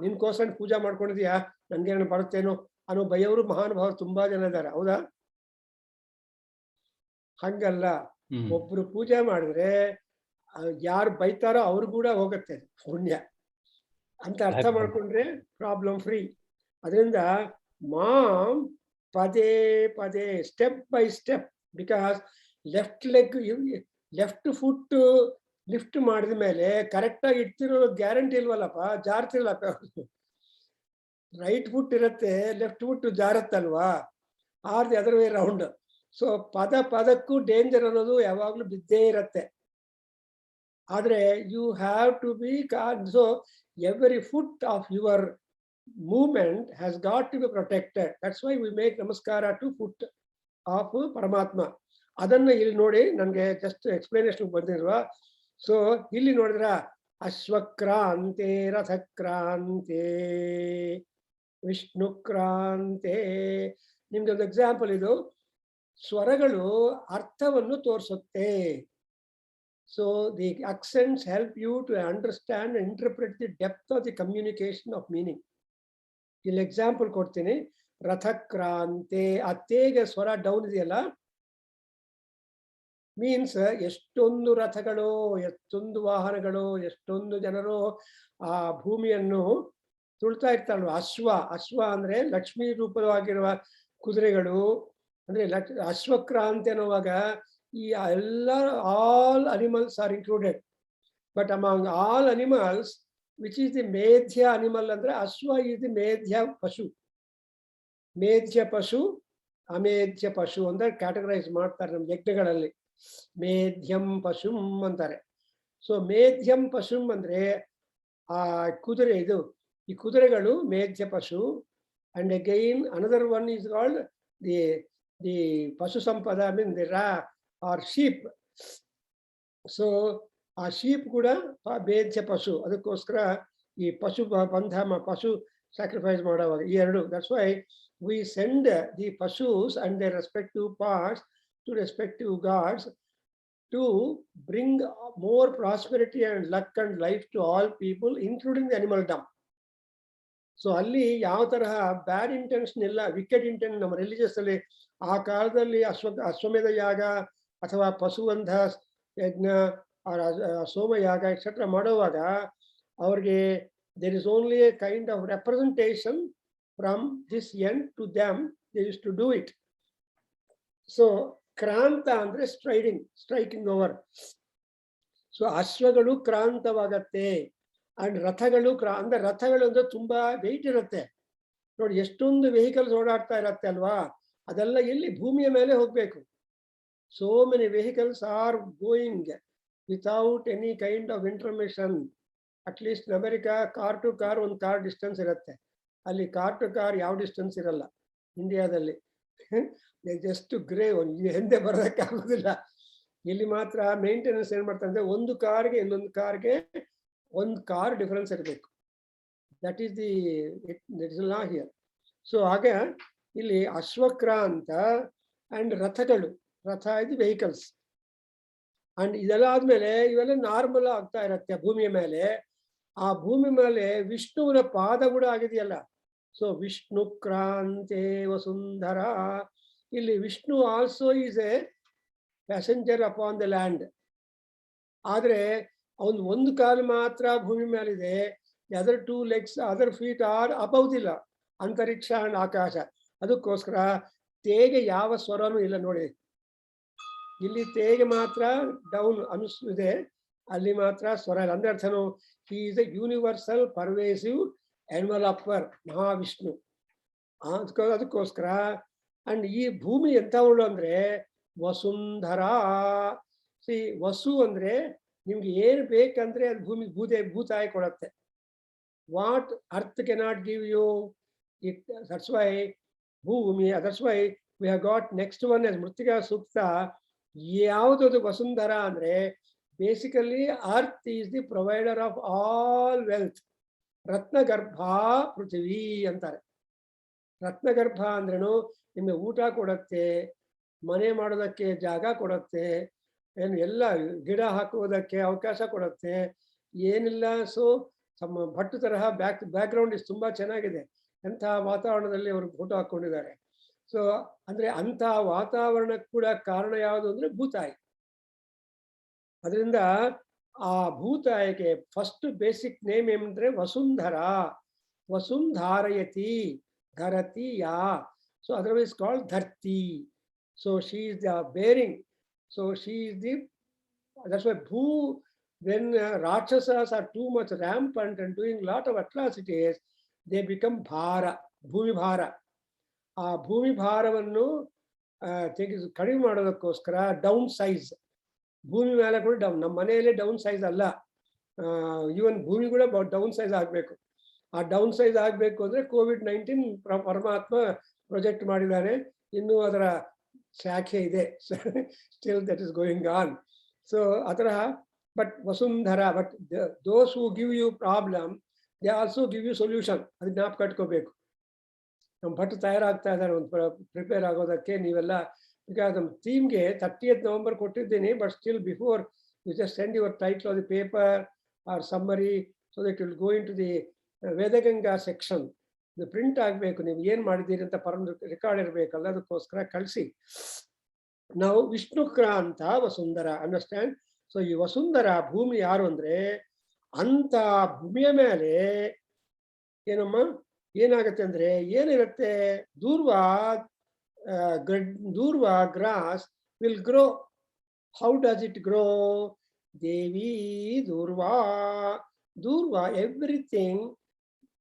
ನಿನ್ಕೋಸ್ಕರ ಪೂಜೆ ಮಾಡ್ಕೊಂಡಿದ್ಯಾ, ನನ್ಗೇನು ಬರುತ್ತೇನೋ ಅನ್ನೋ ಭಯವರು ಮಹಾನುಭಾವರು ತುಂಬಾ ಜನ ಇದ್ದಾರೆ, ಹೌದಾ? ಹಂಗಲ್ಲ. ಒಬ್ರು ಪೂಜೆ ಮಾಡಿದ್ರೆ ಯಾರು ಬೈತಾರೋ ಅವ್ರು ಕೂಡ ಹೋಗುತ್ತೆ ಪುಣ್ಯ ಅಂತ ಅರ್ಥ ಮಾಡ್ಕೊಂಡ್ರೆ ಪ್ರಾಬ್ಲಮ್ ಫ್ರೀ. ಅದರಿಂದ ಮಾಮ್ ಪದೇ ಪದೇ step by step, because left foot lift ಮಾಡಿದ ಮೇಲೆ ಕರೆಕ್ಟ್ ಆಗಿ ಇಡ್ತಿರೋ ಗ್ಯಾರಂಟಿ ಇಲ್ವಲ್ಲಪ್ಪ, ಜಾರ್ತಿರ್ಲಪ್ಪ. ರೈಟ್ ಫುಟ್ ಇರುತ್ತೆ, ಲೆಫ್ಟ್ ಫುಟ್ ಜಾರತ್ತಲ್ವಾ, or the other way round. So ಪದಕ್ಕೂ ಡೇಂಜರ್ ಅನ್ನೋದು ಯಾವಾಗ್ಲೂ ಬಿದ್ದೇ ಇರತ್ತೆ. ಆದ್ರೆ you have to be so every foot of your movement has got to be protected. That's why we make ನಮಸ್ಕಾರ ಟು ಫುಟ್ ಆಫ್ ಪರಮಾತ್ಮ. ಅದನ್ನ ಇಲ್ಲಿ ನೋಡಿ, ನನಗೆ ಜಸ್ಟ್ ಎಕ್ಸ್ಪ್ಲನೇಷನ್ ಬಂದಿಲ್ವಾ? ಸೊ ಇಲ್ಲಿ ನೋಡಿದ್ರ ಅಶ್ವಕ್ರಾಂತೆ ರಥಕ್ರಾಂತೆ ವಿಷ್ಣುಕ್ರಾಂತೆ. ನಿಮ್ಗೆ ಒಂದು ಎಕ್ಸಾಂಪಲ್ ಇದು. ಸ್ವರಗಳು ಅರ್ಥವನ್ನು ತೋರಿಸುತ್ತೆ. So the accents help you to understand interpret the depth of the communication of meaning. ಇಲ್ಲಿ ಎಕ್ಸಾಂಪಲ್ ಕೊಡ್ತೀನಿ. ರಥಕ್ರಾಂತೆ, ಆ ತೇಗೆ ಸ್ವರ ಡೌನ್ ಇದೆಯಲ್ಲ, ಮೀನ್ಸ್ ಎಷ್ಟೊಂದು ರಥಗಳು, ಎಷ್ಟೊಂದು ವಾಹನಗಳು, ಎಷ್ಟೊಂದು ಜನರು ಆ ಭೂಮಿಯನ್ನು ತುಳ್ತಾ ಇರ್ತಾರಲ್ವ. ಅಶ್ವ ಅಂದ್ರೆ ಲಕ್ಷ್ಮೀ ರೂಪವಾಗಿರುವ ಕುದುರೆಗಳು, ಅಂದ್ರೆ ಅಶ್ವಕ್ರಾಂತಿ ಅನ್ನುವಾಗ ಈ ಎಲ್ಲ all animals are included. But among all animals which is the ಮೇಧ್ಯ ಅನಿಮಲ್ ಅಂದ್ರೆ ಅಶ್ವ ಈಸ್ ದಿ ಮೇಧ್ಯ ಪಶು. ಮೇಧ್ಯ ಪಶು, ಅಮೇಧ್ಯ ಪಶು ಅಂದ್ರೆ ಕ್ಯಾಟಗರೈಸ್ ಮಾಡ್ತಾರೆ ನಮ್ಮ ಯಜ್ಞಗಳಲ್ಲಿ. ಮೇಧ್ಯಂ ಪಶುಂ ಅಂತಾರೆ. ಸೊ ಮೇಧ್ಯಂ ಪಶುಂ ಅಂದ್ರೆ ಆ ಕುದುರೆ, ಈ ಕುದುರೆಗಳು ಮೇಧ್ಯ ಪಶು. And again another one is called the ಪಶು ಸಂಪದ, mean the ram or sheep. So ಆ ಶೀಪ್ ಕೂಡ ಮೇಧ್ಯ ಪಶು. ಅದಕ್ಕೋಸ್ಕರ ಈ ಪಶು ಬಂಧ, ಪಶು ಸ್ಯಾಕ್ರಿಫೈಸ್ ಮಾಡುವಾಗ ಈ ಎರಡು. That's why we send the pashus and their respective parts to respective gods to bring more prosperity and luck and life to all people, including the animaldom. So ಅಲ್ಲಿ ಯಾವ ತರಹ ಬ್ಯಾಡ್ ಇಂಟೆನ್ಷನ್ ಇಲ್ಲ, ವಿಕೆಟ್ ಇಂಟೆನ್ಷನ್ ನಮ್ಮ ರಿಲಿಜಿಯಸ್ ಅಲ್ಲಿ ಆ ಕಾಲದಲ್ಲಿ ಅಶ್ವಮೇಧ ಯಾಗ ಅಥವಾ ಪಶುವಂಧ ಯಜ್ಞ, ಸೋಮಯಾಗ ಎಕ್ಸೆಟ್ರಾ ಮಾಡುವಾಗ ಅವ್ರಿಗೆ there is only a kind of representation from this end to them, they used to do it. So kranta andre striking over. So ಅಶ್ವಗಳು ಕ್ರಾಂತವಾಗತ್ತೆ. ಅಂಡ್ ರಥಗಳು ಅಂದ್ರೆ ರಥಗಳು ಅಂದ್ರೆ ತುಂಬಾ ವೆಯ್ಟ್ ಇರುತ್ತೆ ನೋಡಿ. ಎಷ್ಟೊಂದು ವೆಹಿಕಲ್ಸ್ ಓಡಾಡ್ತಾ ಇರತ್ತೆ ಅಲ್ವಾ, ಅದೆಲ್ಲ ಎಲ್ಲಿ ಭೂಮಿಯ ಮೇಲೆ ಹೋಗ್ಬೇಕು. So many vehicles are going without any kind of intermission. At least America car to car ಒಂದು ಕಾರ್ ಡಿಸ್ಟೆನ್ಸ್ ಇರುತ್ತೆ, ಅಲ್ಲಿ ಕಾರ್ ಟು ಕಾರ್ ಯಾವ ಡಿಸ್ಟೆನ್ಸ್ ಇರಲ್ಲ. ಇಂಡಿಯಾದಲ್ಲಿ ಜಸ್ಟ್ ಗ್ರೇ, ಹಿಂದೆ ಬರೋದಕ್ಕೆ ಆಗೋದಿಲ್ಲ. ಇಲ್ಲಿ ಮಾತ್ರ ಮೇಂಟೆನೆನ್ಸ್ ಏನ್ ಮಾಡ್ತಾರೆ ಅಂದ್ರೆ ಒಂದು ಕಾರ್ಗೆ ಇನ್ನೊಂದು ಕಾರ್ಗೆ ಒಂದು ಕಾರ್ ಡಿಫರೆನ್ಸ್ ಇರಬೇಕು. That is the that is law here. So ಹಾಗ ಇಲ್ಲಿ ಅಶ್ವಕ್ರಾಂತ ಅಂಡ್ ರಥಗಳು, ರಥ ಇದು ವೆಹಿಕಲ್ಸ್. ಅಂಡ್ ಇದೆಲ್ಲ ಆದ್ಮೇಲೆ ಇವೆಲ್ಲ ನಾರ್ಮಲ್ ಆಗ್ತಾ ಇರತ್ತೆ ಭೂಮಿಯ ಮೇಲೆ. ಆ ಭೂಮಿ ಮೇಲೆ ವಿಷ್ಣುವಿನ ಪಾದ ಕೂಡ ಆಗಿದೆಯಲ್ಲ. ಸೊ ವಿಷ್ಣು ಕ್ರಾಂತೆ ವಸುಂಧರ, ಇಲ್ಲಿ Vishnu also is a passenger upon the land. ಆದ್ರೆ ಅವನು ಒಂದು ಕಾಲು ಮಾತ್ರ ಭೂಮಿ ಮೇಲಿದೆ, other 2 legs, other feet are above the ಅಂತರಿಕ್ಷ ಅಂಡ್ ಆಕಾಶ. ಅದಕ್ಕೋಸ್ಕರ ತೇಗೆ ಯಾವ ಸ್ವರನೂ ಇಲ್ಲ ನೋಡಿ. ಇಲ್ಲಿ ತೇಗೆ ಮಾತ್ರ ಡೌನ್ ಅನಿಸ್ತಿದೆ, ಅಲ್ಲಿ ಮಾತ್ರ ಸ್ವರ ಇಲ್ಲ. ಅಂದ್ರೆ ಅರ್ಥನು he is a universal pervasive enveloper Mahavishnu. ಅದಕ್ಕೋಸ್ಕರ ಅಂಡ್ ಈ ಭೂಮಿ ಎಂಥವಳು ಅಂದ್ರೆ ವಸುಂಧರ. ಸಿ ವಸು ಅಂದ್ರೆ ನಿಮ್ಗೆ ಏನು ಬೇಕಂದ್ರೆ ಅದು ಭೂಮಿ ಭೂತಾಯಿ ಕೊಡತ್ತೆ. What earth cannot give you it. That's why bhumi, that's why we have got next one as Mrittika Sukta. ಯಾವುದದು ವಸುಂಧರ ಅಂದ್ರೆ basically earth is the provider of all wealth. ರತ್ನಗರ್ಭ ಪೃಥ್ವಿ ಅಂತಾರೆ. ರತ್ನಗರ್ಭ ಅಂದ್ರೇನು, ನಿಮಗೆ ಊಟ ಕೊಡತ್ತೆ, ಮನೆ ಮಾಡೋದಕ್ಕೆ ಜಾಗ ಕೊಡತ್ತೆ, ಏನು ಎಲ್ಲ ಗಿಡ ಹಾಕುವುದಕ್ಕೆ ಅವಕಾಶ ಕೊಡತ್ತೆ, ಏನಿಲ್ಲ. ಸೊ ತಮ್ಮ ಭಟ್ಟು ತರಹ ಬ್ಯಾಕ್ಗ್ರೌಂಡ್ ಇಸ್ ತುಂಬಾ ಚೆನ್ನಾಗಿದೆ. ಎಂಥ ವಾತಾವರಣದಲ್ಲಿ ಅವರು ಫೋಟೋ ಹಾಕೊಂಡಿದ್ದಾರೆ. ಸೊ ಅಂದ್ರೆ ಅಂಥ ವಾತಾವರಣಕ್ಕೆ ಕೂಡ ಕಾರಣ ಯಾವುದು ಅಂದ್ರೆ ಭೂತಾಯಿ. ಅದರಿಂದ ಆ ಭೂತಾಯಿಗೆ ಫಸ್ಟ್ ಬೇಸಿಕ್ ನೇಮ್ ಏನಂದ್ರೆ ವಸುಂಧರ. ವಸುಂಧಾರಯತಿ, ಧರತಿ ಯಾ. So otherwise called Dharti. So she is the bearing. So she is the, that's why when Rakshasas are too much rampant and doing lot of atrocities, they become bhara, ಭೂಮಿ ಭಾರ. ಆ ಭೂಮಿ ಭಾರವನ್ನು ಕಡಿಮೆ ಮಾಡೋದಕ್ಕೋಸ್ಕರ ಡೌನ್ ಸೈಜ್. ಭೂಮಿ ಮೇಲೆ ಕೂಡ ಡೌನ್, ನಮ್ಮ ಮನೆಯಲ್ಲೇ ಡೌನ್ ಸೈಜ್ ಅಲ್ಲ, ಈವನ್ ಭೂಮಿ ಕೂಡ ಡೌನ್ ಸೈಜ್ ಆಗಬೇಕು. ಆ ಡೌನ್ ಸೈಜ್ ಆಗಬೇಕು ಅಂದ್ರೆ COVID-19 ಪರಮಾತ್ಮ ಪ್ರೊಜೆಕ್ಟ್ ಮಾಡಿದ್ದಾನೆ. ಇನ್ನೂ ಅದರ ಶಾಖೆ ಇದೆ, still that is going on. So ಅದರ but Vasundhara, but those who give you problem they also give you solution. ಅದು ಜ್ಞಾಪಕ ಕಟ್ಕೋಬೇಕು. ನಮ್ಮ ಭಟ್ ತಯಾರಾಗ್ತಾ ಇದ್ದಾರೆ ಒಂದು ಪ್ರಿಪೇರ್ ಆಗೋದಕ್ಕೆ. ನೀವೆಲ್ಲ ಈಗ ನಮ್ಮ ಥೀಮ್ಗೆ 30th November ಕೊಟ್ಟಿದ್ದೀನಿ, but still before you just send your title of the paper or summary so that will go in to the Vedaganga section. ಇದು ಪ್ರಿಂಟ್ ಆಗಬೇಕು, ನೀವು ಏನು ಮಾಡಿದ್ದೀರಿ ಅಂತ ರೆಕಾರ್ಡ್ ಇರಬೇಕಲ್ಲ, ಅದಕ್ಕೋಸ್ಕರ ಕಳಿಸಿ. ನಾವು ವಿಷ್ಣುಕ್ರಾಂತ ವಸುಂಧರ, ಅಂಡರ್ಸ್ಟ್ಯಾಂಡ್? ಸೊ ಈ ವಸುಂಧರ ಭೂಮಿ ಯಾರು ಅಂದ್ರೆ, ಅಂತ ಭೂಮಿಯ ಮೇಲೆ ಏನಮ್ಮ ಏನಾಗುತ್ತೆ ಅಂದ್ರೆ ಏನಿರುತ್ತೆ, durva grass will grow. How does it grow? Devi Durva, everything,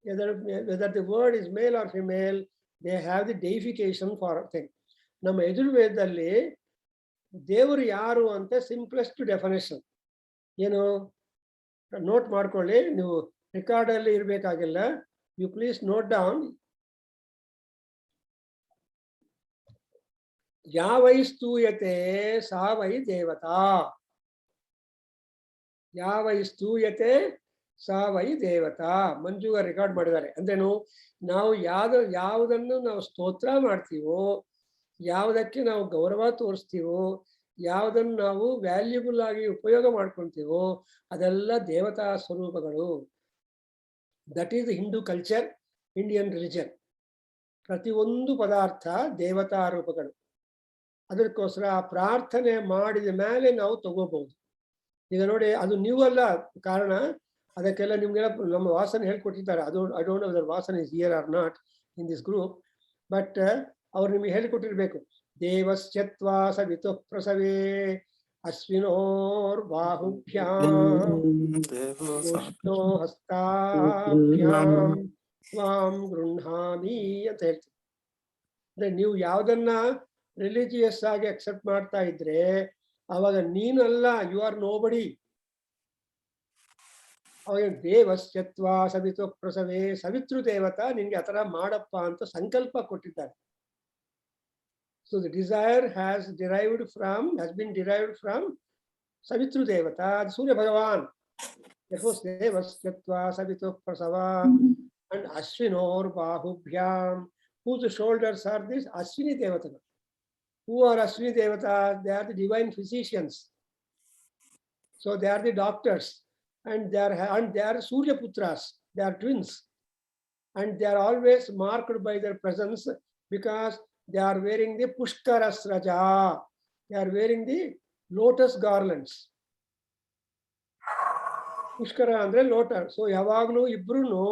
whether the word is male or female, they have the deification for a thing. ನಮ್ಮ ಯಜುರ್ವೇದದಲ್ಲಿ ದೇವರು ಯಾರು ಅಂತ ಸಿಂಪ್ಲೆಸ್ಟ್ ಡೆಫಿನೇಷನ್ ಏನು, ನೋಟ್ ಮಾಡ್ಕೊಳ್ಳಿ, ನೀವು ರೆಕಾರ್ಡ್ ಅಲ್ಲಿ ಇರಬೇಕಾಗಿಲ್ಲ. You please note down. ಯಾವೈ ಸ್ತೂಯತೆ ಸಾ ವೈ ದೇವತಾ, ಯಾವೈ ಸ್ತೂಯತೆ ಸಾ ವೈ ದೇವತಾ. ಮಂಜುಗ ರೆಕಾರ್ಡ್ ಮಾಡಿದ್ದಾರೆ. ಅಂದ್ರೇನು, ನಾವು ಯಾವುದನ್ನು ನಾವು ಸ್ತೋತ್ರ ಮಾಡ್ತೀವೋ, ಯಾವುದಕ್ಕೆ ನಾವು ಗೌರವ ತೋರಿಸ್ತೀವೋ, ಯಾವುದನ್ನು ನಾವು ವ್ಯಾಲ್ಯೂಬಲ್ ಆಗಿ ಉಪಯೋಗ ಮಾಡ್ಕೊಳ್ತೀವೋ ಅದೆಲ್ಲ ದೇವತಾ ಸ್ವರೂಪಗಳು. That is Hindu culture, Indian religion. ಪ್ರತಿಯೊಂದು ಪದಾರ್ಥ ದೇವತಾ ರೂಪಗಳು. ಅದಕ್ಕೋಸ್ಕರ ಪ್ರಾರ್ಥನೆ ಮಾಡಿದ ಮೇಲೆ ನಾವು ತಗೋಬಹುದು. ಈಗ ನೋಡಿ, ಅದು ನೀವಲ್ಲ ಕಾರಣ, ಅದಕ್ಕೆಲ್ಲ ನಿಮ್ಗೆಲ್ಲ ನಮ್ಮ ವಾಸನೆ ಹೇಳ್ಕೊಟ್ಟಿದ್ದಾರೆ. ಅದು ಐ ಡೋಂಟ್ ನೋ ವೆದರ್ ವಾಸನೆ is here or not in this group, but ಅವ್ರು ನಿಮಗೆ ಹೇಳಿಕೊಟ್ಟಿರ್ಬೇಕು. ದೇವಸ್ಯತ್ವಾ ಸವಿತು ಪ್ರಸವೇ ಅಶ್ವಿನೋರ್ ಬಾಹುಭ್ಯಾಂ ವಿಷ್ಣೋ ಹಸ್ತಾಭ್ಯಾಂ ತ್ವಾಂ ಗೃಹಾಮಿ ಅಂತ ಹೇಳ್ತೀವಿ. ಅಂದ್ರೆ ನೀವು ಯಾವುದನ್ನ ರಿಲಿಜಿಯಸ್ ಆಗಿ ಅಕ್ಸೆಪ್ಟ್ ಮಾಡ್ತಾ ಇದ್ರೆ ಅವಾಗ ನೀನಲ್ಲ, ಯು ಆರ್ ನೋಬಡಿ. ಅವಾಗ ದೇವಸ್ಯತ್ವ ಸವಿತು ಪ್ರಸವೇ, ಸವಿತೃ ದೇವತಾ ನಿನ್ಗೆ ಆತರ ಮಾಡಪ್ಪ ಅಂತ ಸಂಕಲ್ಪ ಕೊಟ್ಟಿದ್ದಾರೆ. So the desire has been derived from savitru devata, Surya Bhagavan. Therefore devasya savitu prasava and ashvinor bahubhyam, whose shoulders are these Ashwini devata. Who are Ashwini devata? They are the divine physicians. So they are the doctors, and they are Surya Putras. They are twins, and they are always marked by their presence because they are wearing the Pushkarasraja. They are wearing the lotus garlands. Pushkara andre lotus. So yavaglu ibruno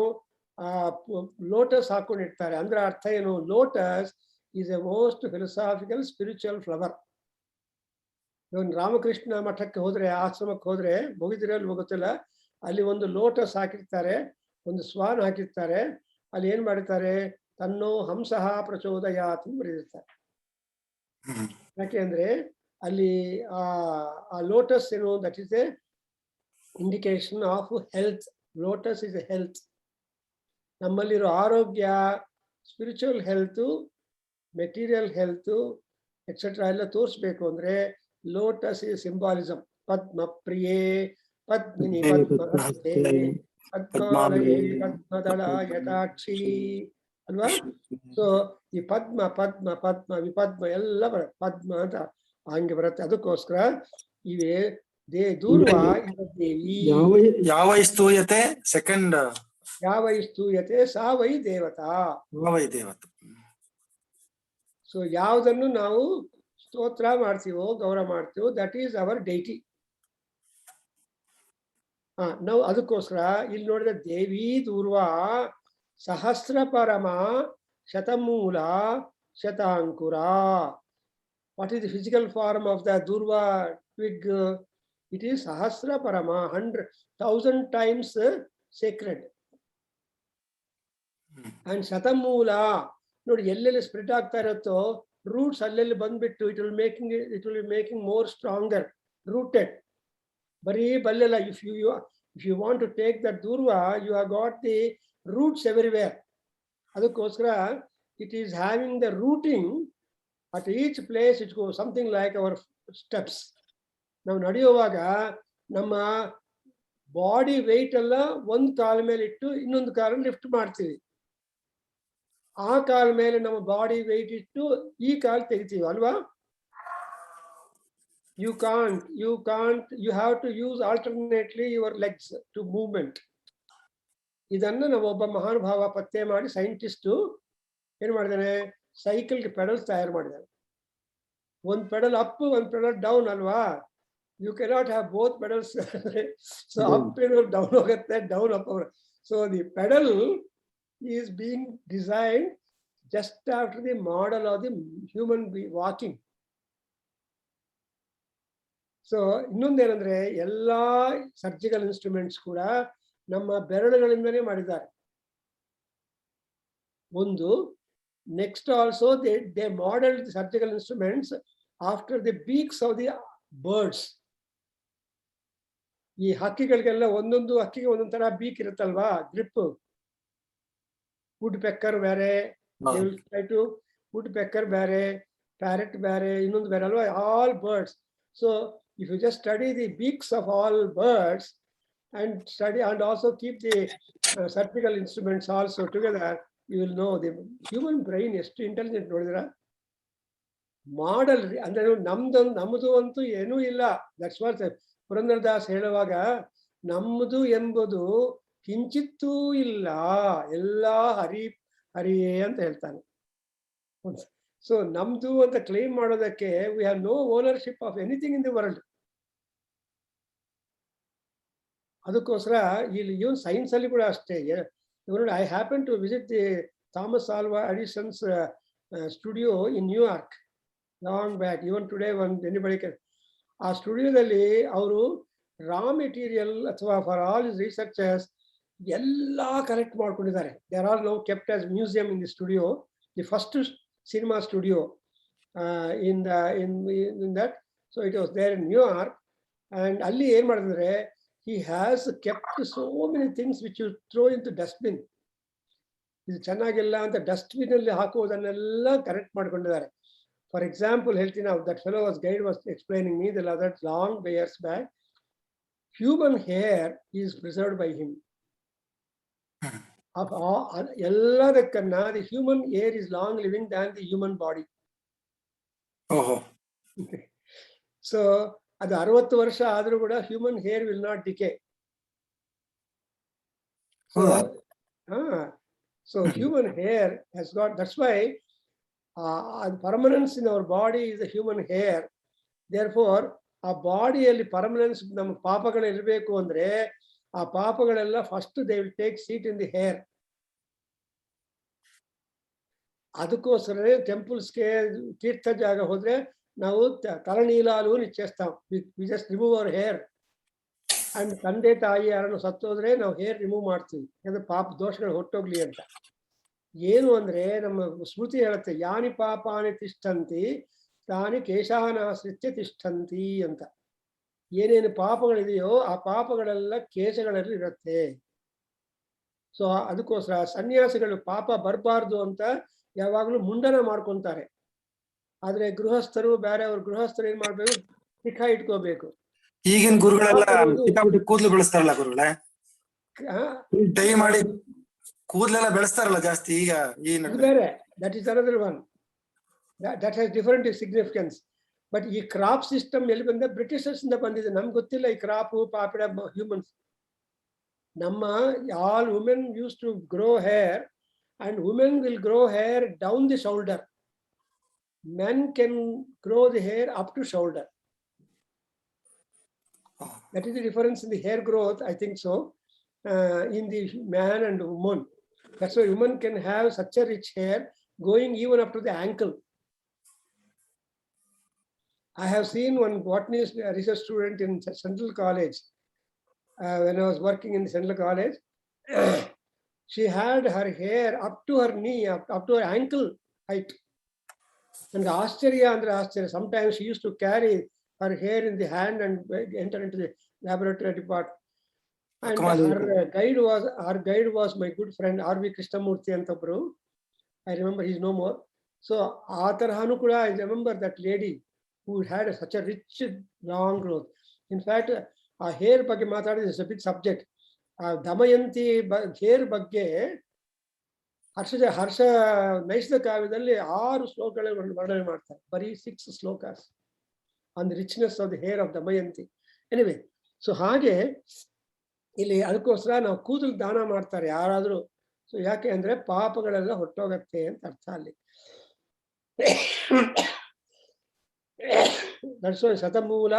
lotus hakondirtare. Andre artha enu, lotus is a most philosophical spiritual flower. Ramakrishna ಮಠಕ್ಕೆ ಹೋದ್ರೆ, ಆಶ್ರಮಕ್ಕೆ ಹೋದ್ರೆ, ಮುಗಿದಿರಲ್ಲಿ ಹೋಗುತ್ತಿಲ್ಲ, ಅಲ್ಲಿ ಒಂದು ಲೋಟಸ್ ಹಾಕಿರ್ತಾರೆ, ಒಂದು ಸ್ವಾನ್ ಹಾಕಿರ್ತಾರೆ. ಅಲ್ಲಿ ಏನ್ ಮಾಡಿರ್ತಾರೆ, ತನ್ನೋ ಹಂಸಃ ಪ್ರಚೋದಯಾತ್ ಅಂತ ಬರೆದಿರ್ತಾರೆ. ಯಾಕೆಂದ್ರೆ ಅಲ್ಲಿ ಆ ಲೋಟಸ್ ಏನು, that is A indication of health. Lotus is A health. ನಮ್ಮಲ್ಲಿರೋ ಆರೋಗ್ಯ, spiritual health, material health etcetera ಎಲ್ಲ ತೋರಿಸ್ಬೇಕು ಅಂದ್ರೆ ಲೋಟಸ್ ಇಸ್ ಸಿಂಬಾಲಿಸಮ್. ಪದ್ಮ ಪ್ರಿಯೇ ಪದ್ಮಿನಿ ಪದ್ಮಹಸ್ತೆ ಪದ್ಮಾಲಯೇ ಪದ್ಮದಳ ಯಥಾಕ್ಷಿ ಅಲ್ವಾ? ಸೊ ಈ ಪದ್ಮ ಪದ್ಮ ಪದ್ಮ ವಿಪದ್ಮ ಎಲ್ಲ ಬರುತ್ತೆ, ಪದ್ಮ ಅಂತ ಹಂಗೆ ಬರುತ್ತೆ. ಅದಕ್ಕೋಸ್ಕರ ಇವೇ ದೂರ್ವ ದೇವಿ. ಯಾವ ಸ್ತೂಯತೆ ಸೆಕೆಂಡ್, ಯಾವ ಸ್ತೂಯತೆ ಸಾ ವೈ ದೇವತಾ. ಸೊ ಯಾವುದನ್ನು ನಾವು ಸ್ತೋತ್ರ ಮಾಡ್ತೀವೋ, ಗೌರವ ಮಾಡ್ತೀವೋ, ದಟ್ ಈಸ್ ಅವರ್ ಡೈಟಿ. ನಾವು ಅದಕ್ಕೋಸ್ಕರ ಇಲ್ಲಿ ನೋಡಿದ್ರೆ ದೇವಿ ದೂರ್ವ ಸಹಸ್ರ ಪರಮ ಶತಮೂಲ ಶತಾಂಕುರ. What is the physical form of the durva twig? It is sahasra parama, 100,000 times sacred. And shatamoola, ನೋಡಿ ಎಲ್ಲೆಲ್ಲಿ ಸ್ಪ್ರೆಡ್ ಆಗ್ತಾ ಇರುತ್ತೋ ರೂಟ್ಸ್ ಅಲ್ಲೆಲ್ಲಿ ಬಂದ್ಬಿಟ್ಟು it will making more stronger, rooted. ಬರೀ ಬಲ್ಲೆಲ್ಲ. If you want to take that durva, you have got the roots everywhere. ಅದಕ್ಕೋಸ್ಕರ it is having the rooting at each place. It go something like our steps. ನಾವು ನಡೆಯುವಾಗ ನಮ್ಮ ಬಾಡಿ ವೆಯ್ಟ್ ಎಲ್ಲ ಒಂದು ಕಾಲ ಮೇಲೆ ಇಟ್ಟು ಇನ್ನೊಂದು ಕಾಲನ್ನು ಲಿಫ್ಟ್ ಮಾಡ್ತೀವಿ. ಆ ಕಾಲ ಮೇಲೆ ನಮ್ಮ ಬಾಡಿ ವೆಯ್ಟ್ ಇಟ್ಟು ಈ ಕಾಲು ತೆಗಿತೀವಿ ಅಲ್ವಾ? You can't, you have to use alternately your legs to movement. ಇದನ್ನ ನಾವು ಒಬ್ಬ ಮಹಾನುಭಾವ ಪತ್ತೆ ಮಾಡಿ ಸೈಂಟಿಸ್ಟು ಏನ್ ಮಾಡಿದಾನೆ, ಸೈಕಲ್ಗೆ ಪೆಡಲ್ಸ್ ತಯಾರು ಮಾಡಿದಾನೆ. ಒಂದು ಪೆಡಲ್ ಅಪ್, ಒಂದು ಪೆಡಲ್ ಡೌನ್ ಅಲ್ವಾ? You cannot have both pedals. So up down ಹೋಗುತ್ತೆ, down up. So the pedal is being design just after the model of the human walking. So ಇನ್ನೊಂದೇನಂದ್ರೆ ಎಲ್ಲಾ ಸರ್ಜಿಕಲ್ ಇನ್ಸ್ಟ್ರೂಮೆಂಟ್ಸ್ ಕೂಡ ನಮ್ಮ ಬೆರಳುಗಳಿಂದನೇ ಮಾಡಿದ್ದಾರೆ. ಒಂದು next also they modelled surgical instruments after the beaks of the birds. ಈ ಹಕ್ಕಿಗಳಿಗೆಲ್ಲ ಒಂದೊಂದು ಹಕ್ಕಿಗೆ ಒಂದೊಂದು ತರ ಬೀಕ್ ಇರುತ್ತಲ್ವಾ, ಗ್ರಿಪ್. ವುಡ್ ಪೆಕ್ಕರ್ ಬೇರೆ, ವುಡ್ ಪೆಕ್ಕರ್ ಬೇರೆ, ಪ್ಯಾರೆಟ್ ಬೇರೆ, ಇನ್ನೊಂದು ಬೇರೆ ಅಲ್ವಾ, all birds. So if you just study the beaks of all birds and study and also keep the surgical instruments also together, you will know the human brain ಎಷ್ಟು ಇಂಟೆಲಿಜೆಂಟ್ ನೋಡಿದ್ರ. ಮಾಡಲ್ ಅಂದ್ರೆ ನಮ್ಮದು ಅಂತೂ ಏನೂ ಇಲ್ಲ. ದಟ್ಸ್ ವಾಟ್ ಪುರಂದರದಾಸ್ ಹೇಳುವಾಗ, ನಮ್ಮದು ಎಂಬುದು ಕಿಂಚಿತ್ತೂ ಇಲ್ಲ, ಎಲ್ಲ ಹರಿಯೇ ಅಂತ ಹೇಳ್ತಾನೆ. ಸೊ ನಮ್ದು ಅಂತ ಕ್ಲೈಮ್ ಮಾಡೋದಕ್ಕೆ we have no ownership of anything in the world. ಅದಕ್ಕೋಸ್ಕರ ಇಲ್ಲಿ ಇವನ್ ಸೈನ್ಸ್ ಅಲ್ಲಿ ಕೂಡ ಅಷ್ಟೇ. I happen to visit the Thomas Alva Edison's studio in New York long back. Even today anybody can. ಆ ಸ್ಟುಡಿಯೋದಲ್ಲಿ ಅವರು ರಾ ಮೆಟೀರಿಯಲ್ ಅಥವಾ ಫಾರ್ ಆಲ್ ಇಸ್ ರಿಸರ್ಚರ್ಸ್ ಎಲ್ಲ ಕಲೆಕ್ಟ್ ಮಾಡ್ಕೊಂಡಿದ್ದಾರೆ. They are all now kept as museum in the studio, the first cinema studio in that. So it was there in New York, and alli ಏನು ಮಾಡಿದ್ರೆ, he has kept so many things which you throw into dustbin. ಇದು ಚೆನ್ನಾಗಿಲ್ಲ ಅಂತ ಡಸ್ಟ್ಬಿನ್ ಅಲ್ಲಿ ಹಾಕುವುದನ್ನೆಲ್ಲ ಕರೆಕ್ಟ್ ಮಾಡ್ಕೊಂಡಿದ್ದಾರೆ. ಫಾರ್ ಎಕ್ಸಾಂಪಲ್ ಹೇಳ್ತೀನಿ, ನಾವು that fellow guide was explaining me that long years back, human hair is preserved by him. ಎಲ್ಲದಕ್ಕನ್ನ the human hair is long living than the human body. So ಅದು 60 ವರ್ಷ ಆದ್ರೂ ಕೂಡ human hair will not decay. So human hair has got, that's why permanence in our body is the human hair. Therefore ಆ ಬಾಡಿಯಲ್ಲಿ ಪರ್ಮನೆನ್ಸ್, ನಮ್ಮ ಪಾಪಗಳು ಇರಬೇಕು ಅಂದ್ರೆ ಆ ಪಾಪಗಳೆಲ್ಲ first they will take seat in the hair. ಅದಕ್ಕೋಸ್ಕರನೇ ಟೆಂಪಲ್ಸ್ಗೆ, ತೀರ್ಥ ಜಾಗ ಹೋದ್ರೆ ನಾವು ತಲೆನೀಲಾಲು ನಿಚ್ಚೇಸ್ತಾಂ. We just remove our hair. And ತಂದೆ ತಾಯಿ ಯಾರನ್ನು ಸತ್ತೋದ್ರೆ ನಾವು ಹೇರ್ ರಿಮೂವ್ ಮಾಡ್ತೀವಿ, ಯಾಕಂದ್ರೆ ಪಾಪ ದೋಷಗಳು ಹೊಟ್ಟೋಗ್ಲಿ ಅಂತ. ಏನು ಅಂದ್ರೆ ನಮ್ಮ ಸ್ಮೃತಿ ಹೇಳುತ್ತೆ, ಯಾನಿ ಪಾಪಾನಿ ತಿಷ್ಠಂತಿ ತಾನಿ ಕೇಶಾನಾಶ್ರಿತ್ಯ ತಿಷ್ಠಂತಿ ಅಂತ. ಏನೇನು ಪಾಪಗಳಿದೆಯೋ ಆ ಪಾಪಗಳೆಲ್ಲ ಕೇಶಗಳಲ್ಲಿ ಇರುತ್ತೆ. ಸೊ ಅದಕ್ಕೋಸ್ಕರ ಸನ್ಯಾಸಿಗಳು ಪಾಪ ಬರಬಾರ್ದು ಅಂತ ಯಾವಾಗಲೂ ಮುಂಡನ ಮಾಡ್ಕೊಂತಾರೆ. ಆದ್ರೆ ಗೃಹಸ್ಥರು ಬೇರೆ, ಅವ್ರ ಗೃಹಸ್ಥರು ಏನ್ ಮಾಡ್ಬೇಕು, ತಿಖ ಇಟ್ಕೋಬೇಕು. ಈಗಿನ ಗುರುಗಳೆಲ್ಲ ಕೂದಲು ಬೆಳೆಸ್ತಾರಲ್ಲ ಗುರುಗಳೇ, ಡೈ ಮಾಡಿ ಕೂದಲೆಲ್ಲ ಬೆಳೆಸ್ತಾರಲ್ಲ ಜಾಸ್ತಿ ಈಗ. ಬೇರೆ, that is another one, that has different significance. But ಈ ಕ್ರಾಪ್ ಸಿಸ್ಟಮ್ ಎಲ್ಲಿ ಬಂದ, ಬ್ರಿಟಿಷರ್ಸ್ ಇಂದ ಬಂದಿದೆ. ನಮ್ಗೆ ಗೊತ್ತಿಲ್ಲ ಈ ಕ್ರಾಪ್ ಪಾಪಿಡ ಹ್ಯೂಮನ್ಸ್. ನಮ್ಮ all women use to grow hair, and women will grow hair down the shoulder. Men can grow the hair up to shoulder. That is the difference in the hair growth, I think so, in the man and woman. That's why women can have such a rich hair going even up to the ankle. I have seen one botany research student in Central College, when I was working in Central College. She had her hair up to her knee, up to her ankle height. And Australia, sometimes she used to carry her hair in the hand and enter into the laboratory department. And her guide was my good friend R.V. Krishnamurthy Antapuru. I remember he's no more. So Atarhanu kuda, I remember that lady who had such a rich, long growth. In fact, our hair ಬಗ್ಗೆ ಮಾತಾಡಿದ್ರೆ is a big subject. Damayanti hair ಬಗ್ಗೆ ಹರ್ಷ ನೈಷಧ ಕಾವ್ಯದಲ್ಲಿ 6 ಶ್ಲೋಕಗಳನ್ನು ವರ್ಣನೆ ಮಾಡ್ತಾರೆ. ಬರೀ 6 shlokas on the richness of the hair of Damayanti. Anyway, so ಹಾಗೆ ಇಲ್ಲಿ ಅದಕ್ಕೋಸ್ಕರ ನಾವು ಕೂದಲು ದಾನ ಮಾಡ್ತಾರೆ ಯಾರಾದ್ರೂ. ಸೊ ಯಾಕೆ ಅಂದ್ರೆ ಪಾಪಗಳೆಲ್ಲ ಹೊಟ್ಟೋಗತ್ತೆ ಅಂತ ಅರ್ಥ ಅಲ್ಲಿ. ದಟ್ಸ್ ವೈ ಶತಮೂಲ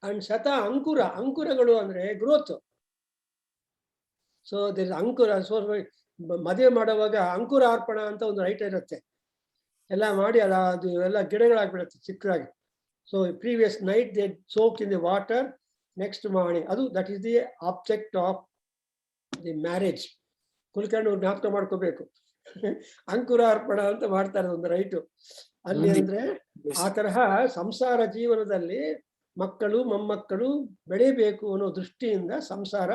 ಅಂಡ್ ಶತ ಅಂಕುರ. ಅಂಕುರಗಳು ಅಂದ್ರೆ ಗ್ರೋತ್. ಸೊ ದೇರ್ ಅಂಕುರ. ಸೊ ಮದುವೆ ಮಾಡುವಾಗ ಅಂಕುರ ಅರ್ಪಣ ಅಂತ ಒಂದು ರೈಟ್ ಇರುತ್ತೆ. ಎಲ್ಲ ಮಾಡಿ ಅದು ಎಲ್ಲ ಗಿಡಗಳಾಗ್ಬಿಡುತ್ತೆ ಚಿಕ್ಕದಾಗಿ. So previous night they soak in the water, next morning ಅದು that is the object of the marriage. Kulkarni ಜ್ಞಾಪಕ ಮಾಡ್ಕೋಬೇಕು. ಅಂಕುರ ಅರ್ಪಣ ಅಂತ ಮಾಡ್ತಾರೆ ಒಂದು ರೈಟು ಅಲ್ಲಿ. ಅಂದ್ರೆ ಆ ತರಹ ಸಂಸಾರ ಜೀವನದಲ್ಲಿ ಮಕ್ಕಳು ಮೊಮ್ಮಕ್ಕಳು ಬೆಳಿಬೇಕು ಅನ್ನೋ ದೃಷ್ಟಿಯಿಂದ ಸಂಸಾರ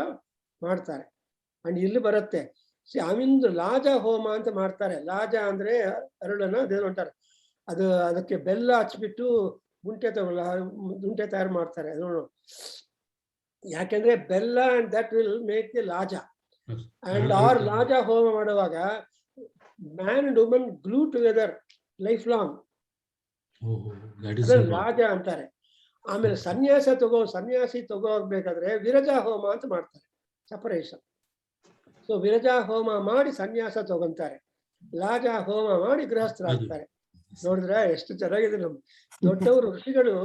ಮಾಡ್ತಾರೆ. ಅಂಡ್ ಇಲ್ಲಿ ಬರುತ್ತೆ ಆಮಿಂದು ಲಾಜ ಹೋಮ ಅಂತ ಮಾಡ್ತಾರೆ. ಲಾಜ ಅಂದ್ರೆ ಅರಳನ್ನ ಅದೇನು ಅಂತಾರೆ, ಅದಕ್ಕೆ ಬೆಲ್ಲ ಹಚ್ಬಿಟ್ಟು ಗುಂಟೆ ತಯಾರು ಮಾಡ್ತಾರೆ. ಅದು ಯಾಕೆಂದ್ರೆ ಬೆಲ್ಲ and that will make the laja. And our laja ಹೋಮ ಮಾಡುವಾಗ man and woman glue together lifelong, ಲಾಜ ಅಂತಾರೆ. ಆಮೇಲೆ ಸನ್ಯಾಸಿ ತಗೋಬೇಕಾದ್ರೆ ವಿರಜಾ ಹೋಮ ಅಂತ ಮಾಡ್ತಾರೆ, ಸಪರೇಷನ್. ಸೊ ವಿರಜಾ ಹೋಮ ಮಾಡಿ ಸನ್ಯಾಸ ತಗೊಂತಾರೆ, ಲಾಜಾ ಹೋಮ ಮಾಡಿ ಗೃಹಸ್ಥರಾಗ್ತಾರೆ. ನೋಡಿದ್ರೆ ಎಷ್ಟು ಚೆನ್ನಾಗಿದೆ. ನಮ್ಮ ದೊಡ್ಡವರು ಋಷಿಗಳು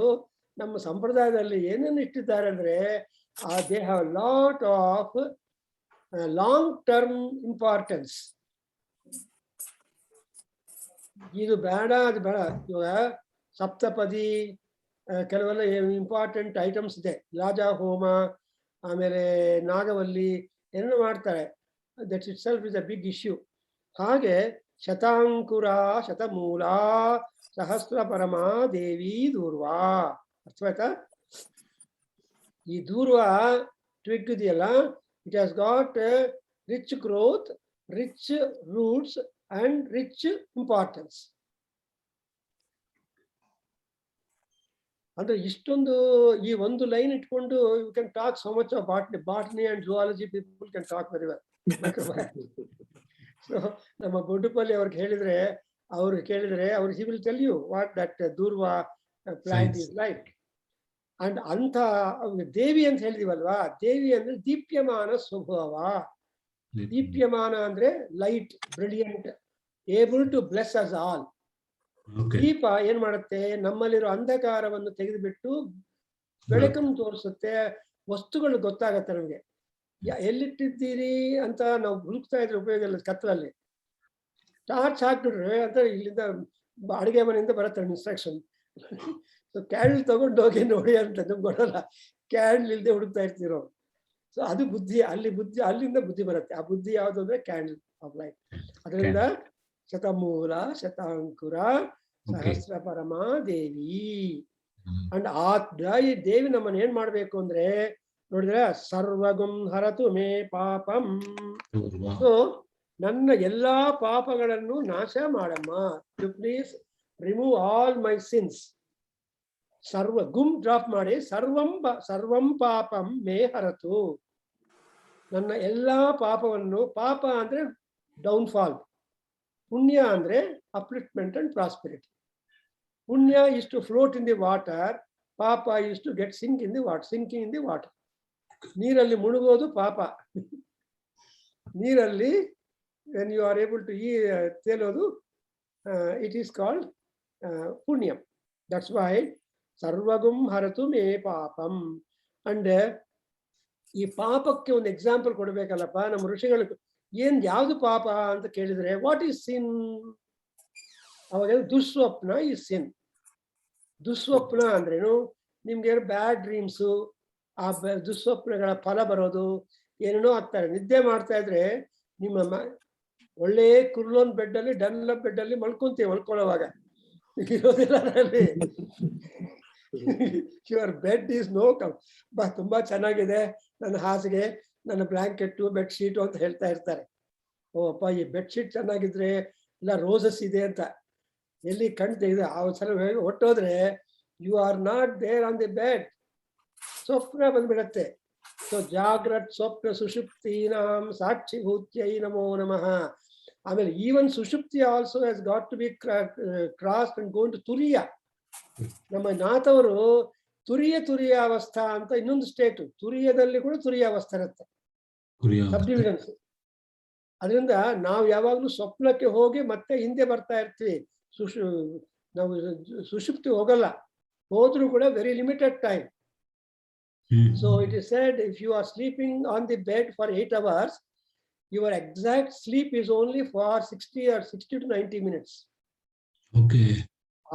ನಮ್ಮ ಸಂಪ್ರದಾಯದಲ್ಲಿ ಏನೇನು ಇಟ್ಟಿದ್ದಾರೆ ಅಂದ್ರೆ they have lot of long term importance. ಇದು ಬೇಡ ಅದು ಬೇಡ. ಇವಾಗ ಸಪ್ತಪದಿ ಕೆಲವೆಲ್ಲ ಇಂಪಾರ್ಟೆಂಟ್ ಐಟಮ್ಸ್ ಇದೆ. ಲಾಜಾ ಹೋಮ ಆಮೇಲೆ ನಾಗವಲ್ಲಿ ಏನೋ ಮಾಡ್ತಾರೆ. That itself is a big issue. ಹಾಗೆ ಶತಾಂಕುರ ಶತಮೂಲ ಸಹಸ್ರ ಪರಮಾ ದೇವಿ ದೂರ್ವಾ. ಅರ್ಥವಾಯ್ತಾ? ಈ ದೂರ್ವಾ ಟ್ವಿಗ್ ಇದೆಯಲ್ಲ, it has got rich growth, rich roots and rich importance. ಅಂದ್ರೆ ಇಷ್ಟೊಂದು ಈ ಒಂದು ಲೈನ್ ಇಟ್ಕೊಂಡು you can talk so much of botany and zoology. People can talk very well. So ನಮ್ಮ ಬೊಡ್ಡುಪಲ್ಲಿ ಅವ್ರಿಗೆ ಹೇಳಿದ್ರೆ, ಅವ್ರು he will tell you what that durva plant is like. And ಅಂತ ದೇವಿ ಅಂತ ಹೇಳಿದೀವಲ್ವಾ, ದೇವಿ ಅಂದ್ರೆ ದೀಪ್ಯಮಾನ ಸ್ವಭಾವ. ದೀಪ್ಯಮಾನ ಅಂದ್ರೆ light, brilliant, able to bless us all. ದೀಪ ಏನ್ ಮಾಡುತ್ತೆ, ನಮ್ಮಲ್ಲಿರೋ ಅಂಧಕಾರವನ್ನು ತೆಗೆದುಬಿಟ್ಟು ಬೆಳಕನ್ನು ತೋರಿಸುತ್ತೆ. ವಸ್ತುಗಳು ಗೊತ್ತಾಗತ್ತೆ ನಮ್ಗೆ, ಎಲ್ಲಿಟ್ಟಿದ್ದೀರಿ ಅಂತ ನಾವು ಹುಡುಕ್ತಾ ಇದ್ರೆ ಉಪಯೋಗ ಇಲ್ಲ. ಕತ್ತಲಲ್ಲಿ ಟಾರ್ಚ್ ಹಾಕ್ಬಿಟ್ರೆ ಅಂತ ಇಲ್ಲಿಂದ ಅಡುಗೆ ಮನೆಯಿಂದ ಬರುತ್ತೆ ಇನ್ಸ್ಟ್ರಕ್ಷನ್. ಸೊ ಕ್ಯಾಂಡಲ್ ತಗೊಂಡು ಹೋಗಿ ನೋಡಿ ಅಂತ ನಮ್ಗೆ ಕೊಡಲ್ಲ. ಕ್ಯಾಂಡಲ್ ಇಲ್ಲದೆ ಹುಡುಕ್ತಾ ಇರ್ತೀರೋ. ಸೊ ಅದು ಬುದ್ಧಿ, ಅಲ್ಲಿಂದ ಬುದ್ಧಿ ಬರುತ್ತೆ. ಆ ಬುದ್ಧಿ ಯಾವುದು ಅಂದ್ರೆ ಕ್ಯಾಂಡಲ್ ಆಫ್ ಲೈಟ್. ಅದರಿಂದ ಶತಮೂಲ ಶತಾಂಕುರ ಸಹಸ್ರ ಪರಮಾ ದೇವಿ. ಅಂಡ್ ಈ ದೇವಿ ನಮ್ಮನ್ನ ಏನ್ ಮಾಡ್ಬೇಕು ಅಂದ್ರೆ ನೋಡಿದ್ರೆ ಸರ್ವಗುಂ ಹರತು ಮೇ ಪಾಪಂ. ಸೊ ನನ್ನ ಎಲ್ಲಾ ಪಾಪಗಳನ್ನು ನಾಶ ಮಾಡಮ್ಮ. You please remove all my sins. ಸರ್ವ ಗುಂ ಡ್ರಾಪ್ ಮಾಡಿ ಸರ್ವಂ ಪಾಪಂ ಮೇ ಹರತು. ನನ್ನ ಎಲ್ಲಾ ಪಾಪವನ್ನು, ಪಾಪ ಅಂದ್ರೆ ಡೌನ್ಫಾಲ್, ಪುಣ್ಯ ಅಂದ್ರೆ ಅಪ್ಲಿಫ್ಟ್ಮೆಂಟ್ ಅಂಡ್ ಪ್ರಾಸ್ಪೆರಿಟಿ. ಪುಣ್ಯ is to float in the water, ಪಾಪ is to get sinking in the water. ನೀರಲ್ಲಿ ಮುಳುಗೋದು ಪಾಪ. ನೀರಲ್ಲಿ when you are able to ತೇಲೋದು it is called Punyam. That's why ಸರ್ವಗುಂ ಹರತು May ಪಾಪಂ. ಅಂಡ್ ಈ ಪಾಪಕ್ಕೆ ಒಂದು ಎಕ್ಸಾಂಪಲ್ ಕೊಡ್ಬೇಕಲ್ಲಪ್ಪ ನಮ್ಮ ಋಷಿಗಳು. ಯಾವ್ದು ಪಾಪ ಅಂತ ಕೇಳಿದ್ರೆ ವಾಟ್ ಈಸ್ ಸಿನ್? ಅವಾಗ ದುಸ್ವಪ್ನ ಈಸ್ ಸಿನ್. ದುಸ್ವಪ್ನ ಅಂದ್ರೇನು? ನಿಮ್ಗೆ ಬ್ಯಾಡ್ ಡ್ರೀಮ್ಸು, ಆ ದುಸ್ವಪ್ನಗಳ ಫಲ ಬರೋದು, ಏನೇನೋ ಆಗ್ತಾರೆ. ನಿದ್ದೆ ಮಾಡ್ತಾ ಇದ್ರೆ ನಿಮ್ಮ ಒಳ್ಳೆ ಕುರ್ಲೋನ್ ಬೆಡ್ಡಲ್ಲಿ, ಡನ್ಲಪ್ ಬೆಡ್ಡಲ್ಲಿ ಮಲ್ಕೊಳ್ಳೋವಾಗ ಇರೋದಿಲ್ಲ ಅದರಲ್ಲಿ. Your bed is no come. ತುಂಬಾ ಚೆನ್ನಾಗಿದೆ ನನ್ನ ಹಾಸಿಗೆ, ನನ್ನ ಬ್ಲಾಂಕೆಟ್ಟು, ಬೆಡ್ಶೀಟು ಅಂತ ಹೇಳ್ತಾ ಇರ್ತಾರೆ. ಓ ಅಪ್ಪ, ಈ ಬೆಡ್ಶೀಟ್ ಚೆನ್ನಾಗಿದ್ರೆ ಇಲ್ಲ ರೋಸಸ್ ಇದೆ ಅಂತ ಎಲ್ಲಿ ಕಾಣ್ತಿದೆ. ಆ ಸಲ ಹೊಟ್ಟೋದ್ರೆ you are not there on the bed. ಸ್ವಪ್ನ ಬಂದ್ಬಿಡತ್ತೆ. ಸೊ ಜಾಗ್ರತ್ ಸ್ವಪ್ನ ಸುಷುಪ್ತೀನಾಂ ಸಾಕ್ಷಿಭೂತ್ಯೈ ನಮೋ ನಮಃ. ಆಮೇಲೆ even sushupti also has got to be crossed and gone to turiya. ನಮ್ಮ ನಾಥವರು ತುರಿಯ ಅವಸ್ಥಾ ಅಂತ ಇನ್ನೊಂದು ಸ್ಟೇಟ್, ತುರಿಯದಲ್ಲಿ ಕೂಡ ತುರಿಯ ಅವಸ್ಥೆ ಇರುತ್ತೆ, ಸಬ್ ಡಿವಿಷನ್ಸ್. ಅದರಿಂದ ನಾವು ಯಾವಾಗಲೂ ಸ್ವಪ್ನಕ್ಕೆ ಹೋಗಿ ಮತ್ತೆ ಹಿಂದೆ ಬರ್ತಾ ಇರ್ತೀವಿ. ನಾವು ಸುಷುಪ್ತಿ ಹೋಗಲ್ಲ, ಹೋದ್ರೂ ಕೂಡ very limited time. So it is said, if you are sleeping on the bed for 8 hours, your exact sleep is only for 60 to 90 minutes. Okay.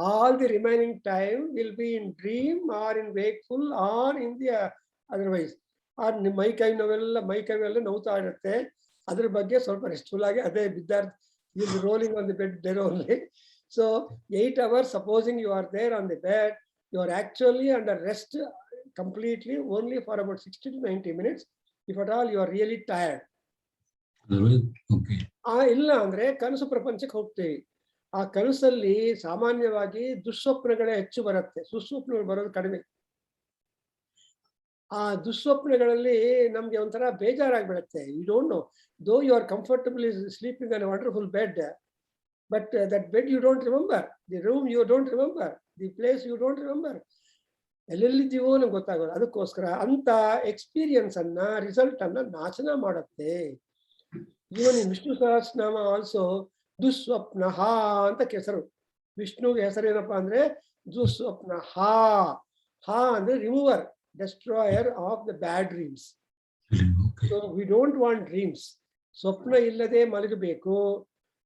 All the remaining time will be in dream or in wakeful or in the otherwise. or ಮೈ ಕೈವೆಲ್ಲ ನೋವ್ತಾ ಇರುತ್ತೆ, ಅದ್ರ ಬಗ್ಗೆ ಸ್ವಲ್ಪ ರೆಸ್ಟ್ಫುಲ್ ಆಗಿ ಅದೇ ಬಿದ್ದಾರ್, you will rolling on the bed there only. So 8 hours, supposing you are there on the bed, you are actually under rest completely only for about 60 to 90 minutes, if at all you are really tired. Okay. ಇಲ್ಲ ಅಂದ್ರೆ ಕನಸು ಪ್ರಪಂಚಕ್ಕೆ ಹೋಗ್ತೀವಿ. ಆ ಕನಸಲ್ಲಿ ಸಾಮಾನ್ಯವಾಗಿ ದುಸ್ವಪ್ನಗಳೇ ಹೆಚ್ಚು ಬರುತ್ತೆ, ಸುಸ್ವಪ್ನಗಳು ಬರೋದು ಕಡಿಮೆ. ಆ ದುಸ್ವಪ್ನಗಳಲ್ಲಿ ನಮ್ಗೆ ಒಂಥರ ಬೇಜಾರಾಗ್ಬಿಡುತ್ತೆ. You don't know, though you are comfortably sleeping on wonderful bed, but that bed you don't remember, the room you don't remember, the place you don't remember, ಎಲ್ಲೆಲ್ಲಿದ್ದೀವೋ ನಮ್ಗೆ ಗೊತ್ತಾಗೋದು. ಅದಕ್ಕೋಸ್ಕರ ಅಂತ ಎಕ್ಸ್ಪೀರಿಯನ್ಸ್ ಅನ್ನ, ರಿಸಲ್ಟ್ ಅನ್ನ ನಾಶನ ಮಾಡುತ್ತೆ. ಇವನ್ ಇನ್ ವಿಷ್ಣು ಸಹಸ್ರನಾಮ ಆಲ್ಸೋ ದುಸ್ವಪ್ನ ಅಂತ ಹೆಸರು. ವಿಷ್ಣುಗೆ ಹೆಸರೇನಪ್ಪ ಅಂದ್ರೆ ದುಸ್ವಪ್ನ. ಹಾ ಅಂದ್ರೆ remover, destroyer of the bad dreams. So we don't want dreams. ಸ್ವಪ್ನ ಇಲ್ಲದೆ ಮಲಗಬೇಕು.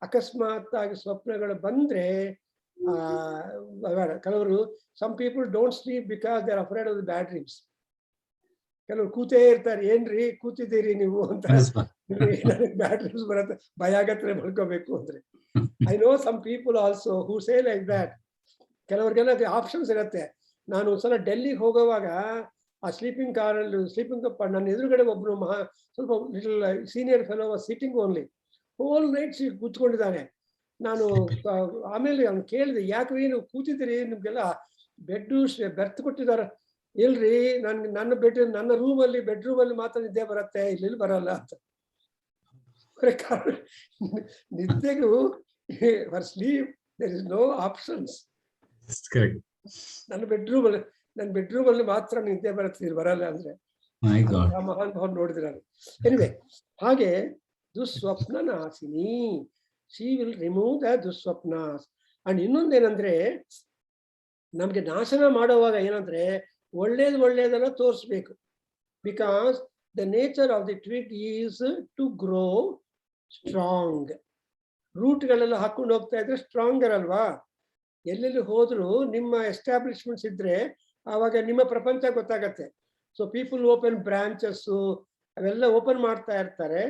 ಅಕಸ್ಮಾತ್ ಆಗಿ ಸ್ವಪ್ನಗಳು ಬಂದ್ರೆ ಕೆಲವರು, some people don't sleep because they are afraid of the bad dreams. ಕೆಲವರು ಕೂತೇ ಇರ್ತಾರೆ, ಏನ್ರಿ ಕೂತಿದ್ದೀರಿ ನೀವು ಅಂತ, ಬ್ಯಾಡ್ ಡ್ರೀಮ್ಸ್ ಬರುತ್ತೆ, ಭಯ ಆಗತ್ತೆ ಮಲ್ಕೋಬೇಕು ಅಂದ್ರೆ. I know some people also who say like that. ಕೆಲವ್ರಿಗೆಲ್ಲ ಆಪ್ಷನ್ಸ್ ಇರುತ್ತೆ. ನಾನು ಒಂದ್ಸಲ ಡೆಲ್ಲಿಗೆ ಹೋಗುವಾಗ ಆ ಸ್ಲೀಪಿಂಗ್ ಕಾರಲ್ಲಿ, ಸ್ಲೀಪಿಂಗ್ ನನ್ನ ಎದುರುಗಡೆ ಒಬ್ರು ಸ್ವಲ್ಪ little senior fellow sitting only, whole night ಕೂತ್ಕೊಂಡಿದ್ದಾನೆ. ನಾನು ಆಮೇಲೆ ಅವ್ನು ಕೇಳಿದೆ, ಯಾಕ್ರಿ ನೀವು ಕೂತಿದ್ದೀರಿ, ನಿಮ್ಗೆಲ್ಲ ಬೆರ್ತ್ ಕೊಟ್ಟಿದಾರ? ಇಲ್ರಿ, ನನ್ನ ರೂಮಲ್ಲಿ, ಬೆಡ್ರೂಮಲ್ಲಿ ಮಾತ್ರ ನಿದ್ದೆ ಬರುತ್ತೆ, ಇಲ್ಲಿ ಬರಲ್ಲ ಅಂತ. ನಿದ್ದೆಗೂ for sleep there is no options. ನನ್ನ ಬೆಡ್ರೂಮಲ್ಲಿ ಮಾತ್ರ ನಿದ್ದೆ ಬರುತ್ತೆ, ಇಲ್ಲಿ ಬರಲ್ಲ ಅಂದ್ರೆ ಮಹಾನ್ ಭಾವ ನೋಡಿದ್ರೆ. ಎನಿವೆ, ಹಾಗೆ ದುಸ್ವಪ್ನ ನಾಶಿನಿ, ಶಿ ವಿಲ್ ರಿಮೂವ್ ದ ದುಸ್ವಪ್ನಾಸ್. ಅಂಡ್ ಇನ್ನೊಂದೇನಂದ್ರೆ, ನಮ್ಗೆ ನಾಶನ ಮಾಡುವಾಗ ಏನಂದ್ರೆ ಒಳ್ಳೇದೆಲ್ಲ ತೋರಿಸ್ಬೇಕು. Because the nature of the twig is to grow strong. ರೂಟ್ಗಳೆಲ್ಲ ಹಾಕೊಂಡು ಹೋಗ್ತಾ ಇದ್ರೆ ಸ್ಟ್ರಾಂಗರ್ ಅಲ್ವಾ. ಎಲ್ಲೆಲ್ಲಿ ಹೋದ್ರು ನಿಮ್ಮ ಎಸ್ಟಾಬ್ಲಿಷ್ಮೆಂಟ್ಸ್ ಇದ್ರೆ ಆವಾಗ ನಿಮ್ಮ ಪ್ರಪಂಚ ಗೊತ್ತಾಗತ್ತೆ. ಸೊ ಪೀಪಲ್ ಓಪನ್ ಬ್ರಾಂಚಸ್ ಅವೆಲ್ಲ ಓಪನ್ ಮಾಡ್ತಾ ಇರ್ತಾರೆ.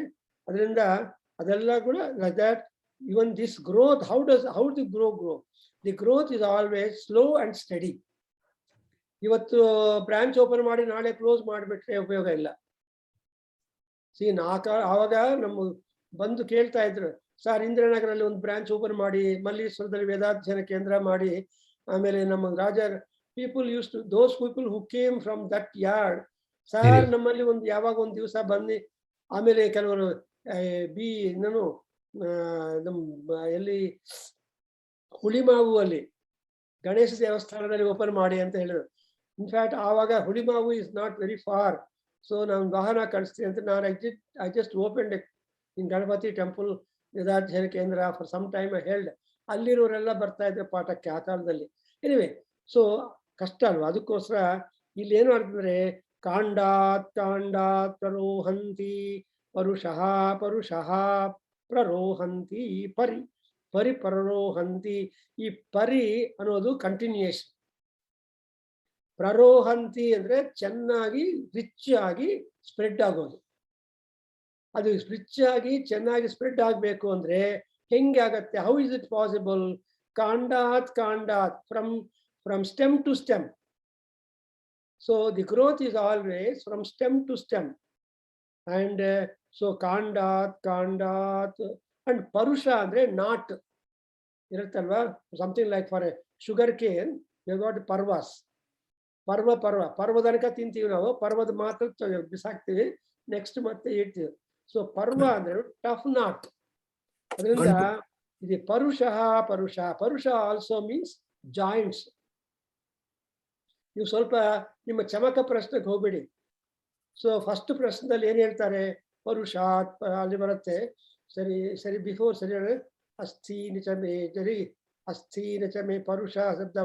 ಅದರಿಂದ ಅದೆಲ್ಲ ಕೂಡ like that. Even this growth, how the grow? The growth is always slow and study. ಇವತ್ತು ಬ್ರಾಂಚ್ ಓಪನ್ ಮಾಡಿ ನಾಳೆ ಕ್ಲೋಸ್ ಮಾಡಿಬಿಟ್ರೆ ಉಪಯೋಗ ಇಲ್ಲ. ಆವಾಗ ನಮ್ಮ ಬಂದು ಕೇಳ್ತಾ ಇದ್ರು, ಸರ್ ಇಂದಿರಾನಗರಲ್ಲಿ ಒಂದು ಬ್ರಾಂಚ್ ಓಪನ್ ಮಾಡಿ, ಮಲ್ಲೇಶ್ವರದಲ್ಲಿ ವೇದಾಧ್ಯಯನ ಕೇಂದ್ರ ಮಾಡಿ, ಆಮೇಲೆ ನಮ್ಮ people use to those people who came from that yard, sir ನಮ್ಮಲ್ಲಿ ಯಾವಾಗ ಒಂದು ದಿವಸ ಬನ್ನಿ. ಆಮೇಲೆ ಕೆಲವರು ನಾನು ನಮ್ಮ ಎಲ್ಲಿ ಹುಳಿಮಾವು ಅಲ್ಲಿ ಗಣೇಶ ದೇವಸ್ಥಾನದಲ್ಲಿ ಓಪನ್ ಮಾಡಿ ಅಂತ ಹೇಳಿದ್ರು. ಇನ್ಫ್ಯಾಕ್ಟ್ ಆವಾಗ Hulimavu is not very far, so ನಾನು ವಾಹನ ಕಳಿಸ್ತೀನಿ ಅಂತ ನಾನು I just opened in Ganapati temple Vedadhyayana Kendra for some time I held. ಅಲ್ಲಿರೋರೆಲ್ಲ ಬರ್ತಾ ಇದ್ರು ಪಾಠಕ್ಕೆ ಆ ಕಾಲದಲ್ಲಿ. ಎನಿವೆ, ಸೊ ಕಷ್ಟ ಅಲ್ವಾ. ಅದಕ್ಕೋಸ್ಕರ ಇಲ್ಲಿ ಏನು ಅಂತಂದ್ರೆ, ಕಾಂಡಾತ್ ಪ್ರರೋಹಂತಿ ಪರುಷಃ ಪ್ರರೋಹಂತಿ ಪರಿ ಪ್ರರೋಹಂತಿ. ಈ ಪರಿ ಅನ್ನೋದು ಕಂಟಿನ್ಯೂಯೇಷನ್. ಪ್ರರೋಹಂತಿ ಅಂದ್ರೆ ಚೆನ್ನಾಗಿ ರಿಚ್ ಆಗಿ ಸ್ಪ್ರೆಡ್ ಆಗೋದು. ಅದು ರಿಚ್ ಆಗಿ ಚೆನ್ನಾಗಿ ಸ್ಪ್ರೆಡ್ ಆಗಬೇಕು ಅಂದ್ರೆ ಹೆಂಗೆ ಆಗತ್ತೆ? How is it possible? ಕಾಂಡಾತ್ from stem to stem. So the growth is always from stem to stem. And so ಕಾಂಡಾತ್ ಅಂಡ್ ಪರುಷ ಅಂದ್ರೆ ನಾಟ್ ಇರುತ್ತಲ್ವಾ, something like for a sugarcane you got ಪರ್ವಾಸ್. ಪರ್ವದ ತನಕ ತಿಂತೀವಿ ನಾವು, ಪರ್ವದ ಮಾತ್ರ ಬಿಸಾಕ್ತಿವಿ, ನೆಕ್ಸ್ಟ್ ಮತ್ತೆ ಇಡ್ತೀವಿ. ಸೊ ಪರ್ವ ಅಂದ್ರೆ ಟಫ್ ನಾಟ್. ಅದರಿಂದ ಇದು ಪರುಷ ಆಲ್ಸೋ ಮೀನ್ಸ್ ಜಾಯಿಂಟ್ಸ್. ನೀವು ಸ್ವಲ್ಪ ನಿಮ್ಮ ಚಮಕ ಪ್ರಶ್ನೆಗೆ ಹೋಗ್ಬೇಡಿ. ಸೊ ಫಸ್ಟ್ ಪ್ರಶ್ನೆದಲ್ಲಿ ಏನ್ ಹೇಳ್ತಾರೆ, ಪರುಷಾತ್ ಅಲ್ಲಿ ಬರುತ್ತೆ. ಸರಿ ಸರಿ ಬಿಫೋರ್ ಸರಿ ಅಸ್ಥಿ ನಿಚಮೆ ಸರಿ ಅಸ್ಥಿ ನಿಚಮೆ ಪರುಷ ಶಬ್ದ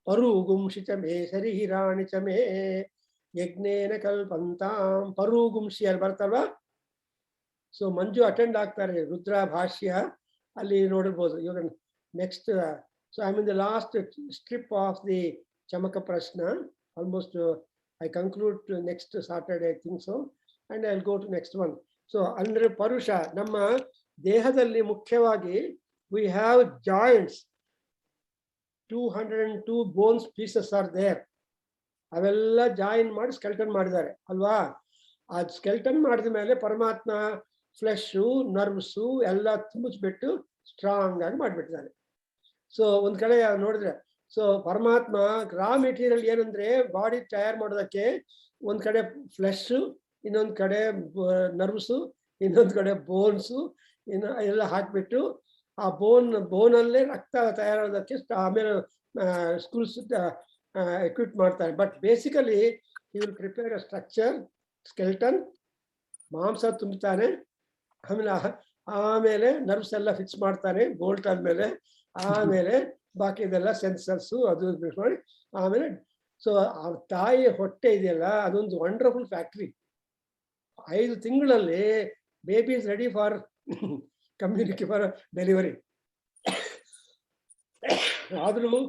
ಪರು ಗುಂಶಿ ಚಮೆ ಸರಿ ಹಿರಾಣಿ ಚಮೆ ಯಜ್ಞೇನ ಕಲ್ಪಂತಾಂ ಪರು ಗುಂಶಿ ಅಲ್ಲಿ ಬರ್ತಲ್ವಾ. ಸೊ ಮಂಜು ಅಟೆಂಡ್ ಆಗ್ತಾರೆ ರುದ್ರ ಭಾಷ್ಯ ಅಲ್ಲಿ ನೋಡಿರ್ಬೋದು. ಇವಾಗ next so I mean the last strip of the Chamaka Prashna. Almost I conclude to next Saturday, I think so, and I'll go to next one. So under Parusha, ನಮ್ಮ ದೇಹದಲ್ಲಿ ಮುಖ್ಯವಾಗಿ we have joints. 202 bones pieces are there. ಅವೆಲ್ಲ ಜಾಯಿನ್ ಮಾಡಿ ಸ್ಕೆಲ್ಟನ್ ಮಾಡಿದ್ದಾರೆ ಅಲ್ವಾ. ಆ ಸ್ಕೆಲ್ಟನ್ ಮಾಡಿದ ಮೇಲೆ ಪರಮಾತ್ಮ ಫ್ಲೆಶು ನರ್ವ್ಸು ಎಲ್ಲ ತುಂಬಿಸ್ಬಿಟ್ಟು ಸ್ಟ್ರಾಂಗ್ ಆಗಿ ಮಾಡಿಬಿಟ್ಟಿದ್ದಾರೆ. ಸೊ ಒಂದ್ ಕಡೆ ನೋಡಿದ್ರೆ ಸೊ ಪರಮಾತ್ಮ ರಾ ಮೆಟೀರಿಯಲ್ ಏನಂದ್ರೆ ಬಾಡಿ ತಯಾರು ಮಾಡೋದಕ್ಕೆ ಒಂದ್ ಕಡೆ ಫ್ಲೆಶ್, ಇನ್ನೊಂದ್ ಕಡೆ ನರ್ವ್ಸು, ಇನ್ನೊಂದ್ ಕಡೆ ಬೋನ್ಸು ಎಲ್ಲ ಹಾಕ್ಬಿಟ್ಟು ಆ ಬೋನಲ್ಲೇ ರಕ್ತ ತಯಾರಾಗೋದಕ್ಕೆ ಆಮೇಲೆ ಸ್ಕೂಲ್ಸ್ ಎಕ್ವಿಪ್ ಮಾಡ್ತಾರೆ. But basically he will prepare a structure skeleton, ಮಾಂಸ ತುಂಬುತ್ತಾನೆ, ಆಮೇಲೆ ನರ್ವ್ಸ್ ಎಲ್ಲ ಫಿಕ್ಸ್ ಮಾಡ್ತಾನೆ ಬೋಲ್ಟ್ ಆದ್ಮೇಲೆ, ಆಮೇಲೆ ಬಾಕಿದೆಲ್ಲ ಸೆನ್ಸರ್ಸು ಅದು ಮಾಡಿ ಆಮೇಲೆ. ಸೊ ಆ ತಾಯಿ ಹೊಟ್ಟೆ ಇದೆಯಲ್ಲ ಅದೊಂದು ವಂಡರ್ಫುಲ್ ಫ್ಯಾಕ್ಟ್ರಿ. 5 ತಿಂಗಳಲ್ಲಿ baby is ready for community for delivery. ಆದ್ರೂ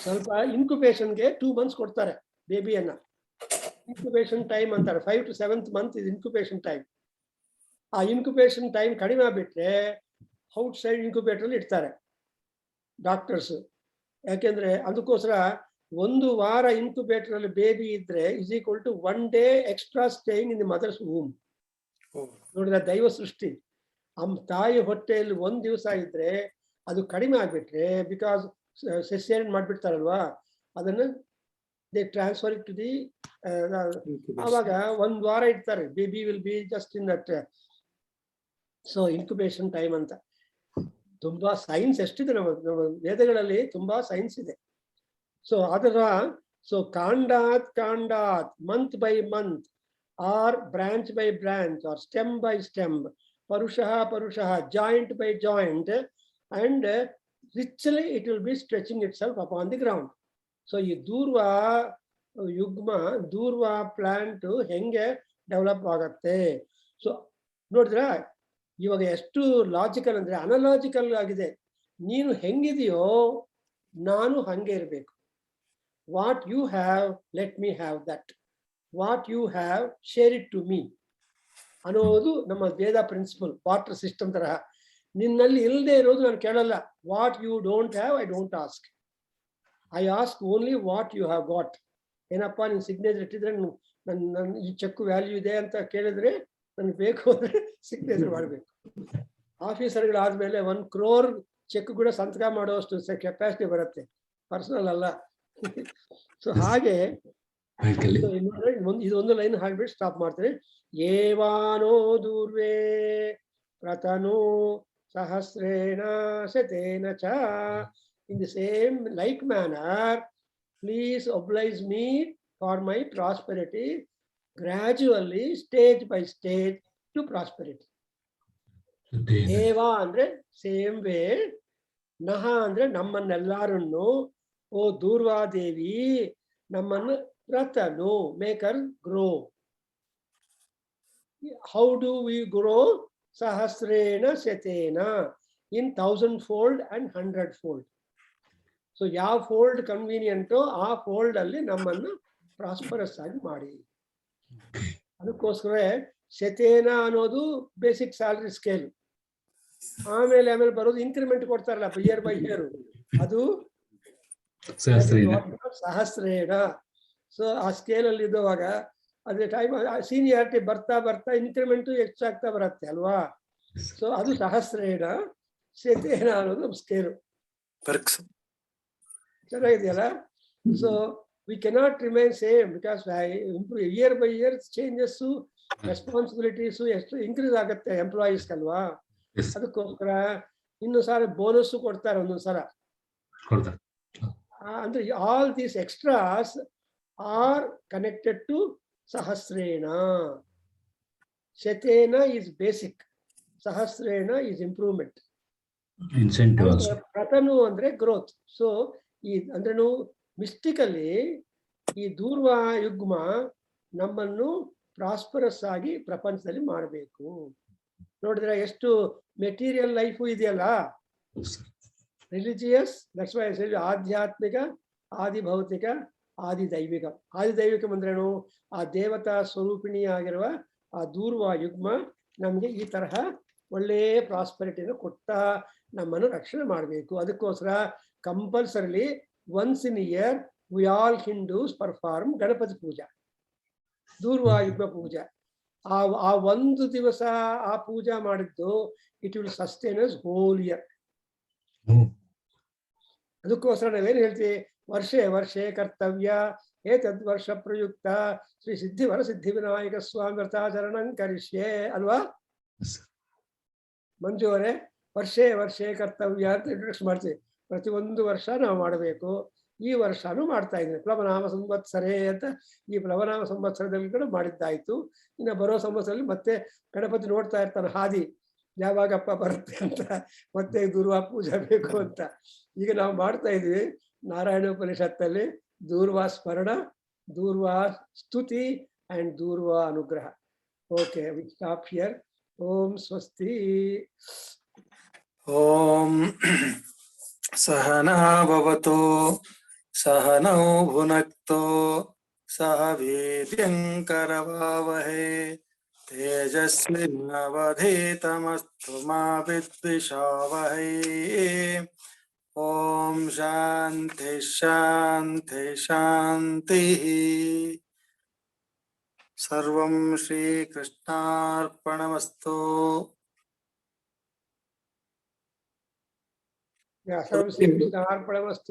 ಸ್ವಲ್ಪ ಇನ್ಕ್ಯುಬೇಷನ್ಗೆ 2 months ಕೊಡ್ತಾರೆ ಬೇಬಿಯನ್ನ. ಇನ್ಕ್ಯುಬೇಷನ್ ಟೈಮ್ ಅಂತಾರೆ, 5 to 7th month is incubation time. ಆ ಇನ್ಕ್ಯುಬೇಷನ್ ಟೈಮ್ ಕಡಿಮೆ ಆಗ್ಬಿಟ್ರೆ ಔಟ್ ಸೈಡ್ ಇನ್ಕ್ಯುಬೇಟರ್ ಇಡ್ತಾರೆ ಡಾಕ್ಟರ್ಸ್. ಯಾಕೆಂದ್ರೆ ಅದಕ್ಕೋಸ್ಕರ 1 ವಾರ ಇನ್ಕ್ಯುಬೇಟರ್ ಅಲ್ಲಿ ಬೇಬಿ ಇದ್ರೆ is equal to 1 day extra staying in the mother's womb. ನೋಡಿದ್ರೆ ದೈವ ಸೃಷ್ಟಿ. ತಾಯಿ ಹೊಟ್ಟೆಯಲ್ಲಿ 1 ದಿವಸ ಇದ್ರೆ ಅದು ಕಡಿಮೆ ಆಗ್ಬಿಟ್ರೆ, ಬಿಕಾಸ್ ಸೆಸೇರಿಯನ್ ಮಾಡ್ಬಿಡ್ತಾರಲ್ವಾ, ಅದನ್ನ they transfer it to the ಆವಾಗ 1 ವಾರ ಇಡ್ತಾರೆ. Baby will be just in that. So incubation time ಅಂತ ತುಂಬಾ ಸೈನ್ಸ್ ಎಷ್ಟಿದೆ ನಮ್ಮ ವೇದಗಳಲ್ಲಿ, ತುಂಬಾ ಸೈನ್ಸ್ ಇದೆ. ಸೊ ಅದರ ಸೊ ಕಾಂಡಾತ್ month by month or branch by branch or stem by stem, ಪರುಷಃ joint by joint, and richly it will be stretching itself upon the ground. So ಈ ದೂರ್ವ ಪ್ಲಾಂಟ್ ಹೆಂಗೆ ಡೆವಲಪ್ ಆಗತ್ತೆ. ಸೊ ನೋಡಿದ್ರ ಇವಾಗ ಎಷ್ಟು ಲಾಜಿಕಲ್ ಅಂದ್ರೆ ಅನಲಾಜಿಕಲ್ ಆಗಿದೆ. ನೀನು ಹೆಂಗಿದೆಯೋ ನಾನು ಹಂಗೆ ಇರಬೇಕು. What you have let me have that, what you have share it to me ಅನ್ನೋದು ನಮ್ಮ ವೇದ ಪ್ರಿನ್ಸಿಪಲ್. ವಾಟರ್ ಸಿಸ್ಟಮ್ ತರಹ ನಿನ್ನಲ್ಲಿ ಇಲ್ಲದೆ ಇರೋದು ನಾನು ಕೇಳಲ್ಲ. What you don't have I don't ask, I ask only what you have got. ಏನಪ್ಪಾ ನಿನ್ ಸಿಗ್ನೇಚರ್ ಇಟ್ಟಿದ್ರೆ ನನ್ನ ಈ ಚೆಕ್ ವ್ಯಾಲ್ಯೂ ಇದೆ ಅಂತ ಕೇಳಿದ್ರೆ ನನ್ಗೆ ಬೇಕು ಅಂದ್ರೆ ಸಿಗ್ನೇಚರ್ ಮಾಡಬೇಕು. ಆಫೀಸರ್ಗಳಾದ್ಮೇಲೆ 1 crore ಚೆಕ್ ಕೂಡ ಸಂತಕ ಮಾಡುವಷ್ಟು ಕೆಪಾಸಿಟಿ ಬರುತ್ತೆ, ಪರ್ಸನಲ್ ಅಲ್ಲ. ಸೊ ಹಾಗೆ ಇದೊಂದು ಲೈನ್ ಹಾಡ್ಬಿಟ್ಟು ಸ್ಟಾಪ್ ಮಾಡ್ತಾರೆ. ಏವಾನೋ ದೂರ್ವೇ ಪ್ರತನೋ ಸಹಸ್ರೇಣ ಶತೇನ ಚ. In the same like manner please oblige me for my prosperity, gradually stage by stage to prosperity. ಏವಾ ಅಂದ್ರೆ ಸೇಮ್ ವೇ, ನಹ ಅಂದ್ರೆ ನಮ್ಮನ್ನೆಲ್ಲಾರನ್ನು, ಓ ದೂರ್ವಾದೇವಿ ನಮ್ಮನ್ನು ಪ್ರತನು maker grow. How do we grow? ಸಹಸ್ರೇಣ ಶತೇನ, in 1000-fold and 100-fold. So ಯಾವ ಫೋಲ್ಡ್ ಕನ್ವೀನಿಯಂಟೋ ಆ ಫೋಲ್ಡ್ ಅಲ್ಲಿ ನಮ್ಮನ್ನು ಪ್ರಾಸ್ಪರಸ್ ಆಗಿ ಮಾಡಿ. ಅದಕ್ಕೋಸ್ಕರ ಶತೇನ ಅನ್ನೋದು ಬೇಸಿಕ್ ಸ್ಯಾಲರಿ ಸ್ಕೇಲ್. ಆಮೇಲೆ ಬರೋದು ಇನ್ಕ್ರಿಮೆಂಟ್ ಕೊಡ್ತಾರಲ್ಲ ಇಯರ್ ಬೈ ಇಯರ್, ಅದು ಸಹಸ್ರೇಣ. ಸೊ ಆ ಸ್ಕೇಲ್ ಅಲ್ಲಿ ಇದ್ದಾಗ ಅದೇ ಟೈಮ್ ಸೀನಿಯಾರಿಟಿ ಬರ್ತಾ ಬರ್ತಾ ಇನ್ಕ್ರಿಮೆಂಟ್ ಹೆಚ್ಚಾಗ್ತಾ ಬರುತ್ತೆ ಅಲ್ವಾ. ಸೊ ಅದು ಸಹಸ್ರೇಣ ಶತೇನ ಅನ್ನೋದು ಸ್ಕೇಲು. ಚೆನ್ನಾಗಿದೆಯಲ್ಲ. So we cannot remain same because year by year changes, responsibilities ಎಷ್ಟು ಇನ್ಕ್ರೀಸ್ ಆಗುತ್ತೆ ಎಂಪ್ಲಾಯೀಸ್ ಅಲ್ವಾ. ಅದಕ್ಕೋಸ್ಕರ ಇನ್ನು ಸಾರಿ ಬೋನಸ್ ಕೊಡ್ತಾರೆ ಒಂದೊಂದ್ಸಲ. ಅಂದ್ರೆ all these extras are connected to Sahasrena. Shatena is basic, Sahasrena is improvement. Incentive And also. Pratanu andre growth. So ಅಂದ್ರೇನು ಮಿಸ್ಟಿಕಲಿ ಈ ದೂರ್ವ ಯುಗ್ಮ ನಮ್ಮನ್ನು ಪ್ರಾಸ್ಪರಸ್ ಆಗಿ ಪ್ರಪಂಚದಲ್ಲಿ ಮಾಡಬೇಕು. ನೋಡಿದ್ರೆ ಎಷ್ಟು ಮೆಟೀರಿಯಲ್ ಲೈಫು ಇದೆಯಲ್ಲ, ರಿಲಿಜಿಯಸ್, ದಟ್ಸ್ ವೈ ಆಧ್ಯಾತ್ಮಿಕ, ಆದಿ ಭೌತಿಕ, ಆದಿ ದೈವಿಕ. ಆದಿ ದೈವಿಕ ಅಂದ್ರೇನು? ಆ ದೇವತಾ ಸ್ವರೂಪಿಣಿ ಆಗಿರುವ ಆ ದೂರ್ವ ಯುಗ್ಮ ನಮ್ಗೆ ಈ ತರಹ ಒಳ್ಳೆಯ ಪ್ರಾಸ್ಪರಿಟಿನ ಕೊಡ್ತಾ ನಮ್ಮನ್ನು ರಕ್ಷಣೆ ಮಾಡಬೇಕು. ಅದಕ್ಕೋಸ್ಕರ compulsorily once in year we all Hindus perform Ganapati puja, durva yugma puja. ಆ ಒಂದು ದಿವಸ ಆ ಪೂಜಾ ಮಾಡಿದ್ದು it will sustain us whole year. ಅದಕ್ಕೋಸ್ಕರ ನಾವೇನು ಹೇಳ್ತೀವಿ? ವರ್ಷೇ ವರ್ಷೇ ಕರ್ತವ್ಯ ಏತದ್ವರ್ಷ ಪ್ರಯುಕ್ತ ಶ್ರೀ ಸಿದ್ಧಿವರ ಸಿದ್ಧಿ ವಿನಾಯಕ ಸ್ವಾಮಿ ವ್ರತಾಚರಣಂ ಕರಿಷ್ಯೆ ಅಲ್ವಾ ಮಂಜು ಅವರೇ? ವರ್ಷೇ ವರ್ಷೇ ಕರ್ತವ್ಯ ಅಂತ ಇಂಟ್ರೊಡಕ್ಷನ್ ಮಾಡ್ತೀವಿ. ಪ್ರತಿ ಒಂದು ವರ್ಷ ನಾವು ಮಾಡಬೇಕು. ಈ ವರ್ಷನೂ ಮಾಡ್ತಾ ಇದ್ದೀನಿ, ಪ್ಲವನಾಮ ಸಂವತ್ಸರೇ ಅಂತ. ಈ ಪ್ಲವನಾಮ ಸಂವತ್ಸರದಲ್ಲಿ ಕೂಡ ಮಾಡಿದ್ದಾಯ್ತು. ಇನ್ನು ಬರೋ ಸಂವತ್ಸರದಲ್ಲಿ ಮತ್ತೆ ಗಣಪತಿ ನೋಡ್ತಾ ಇರ್ತಾನೆ ಹಾದಿ, ಯಾವಾಗಪ್ಪ ಬರುತ್ತೆ ಅಂತ, ಮತ್ತೆ ದೂರ್ವಾ ಪೂಜಾ ಬೇಕು ಅಂತ. ಈಗ ನಾವು ಮಾಡ್ತಾ ಇದ್ವಿ ನಾರಾಯಣ ಉಪನಿಷತ್ತಲ್ಲಿ ದೂರ್ವಾ ಸ್ಮರಣ, ದೂರ್ವಾ ಸ್ತುತಿ ಅಂಡ್ ದೂರ್ವಾ ಅನುಗ್ರಹ. Okay, we stop here. ಓಂ ಸ್ವಸ್ತಿ. ಓಂ ಸಹನಾ ಭವತು ಸಹನೌ ಭುನಕ್ತೋ ಸಹ ವೀರ್ಯಂಕರವಾವಹೈ ತೇಜಸ್ವಿನಾವಧೀತಮಸ್ತು ಮಾ ವಿದ್ವಿಷಾವಹೈ. ಓಂ ಶಾಂತಿ ಶಾಂತಿ ಶಾಂತಿ. ಸರ್ವಂ ಶ್ರೀಕೃಷ್ಣಾರ್ಪಣಮಸ್ತು. ಸರ್ವಂ ಶ್ರೀಕೃಷ್ಣಾರ್ಪಣಮಸ್ತು.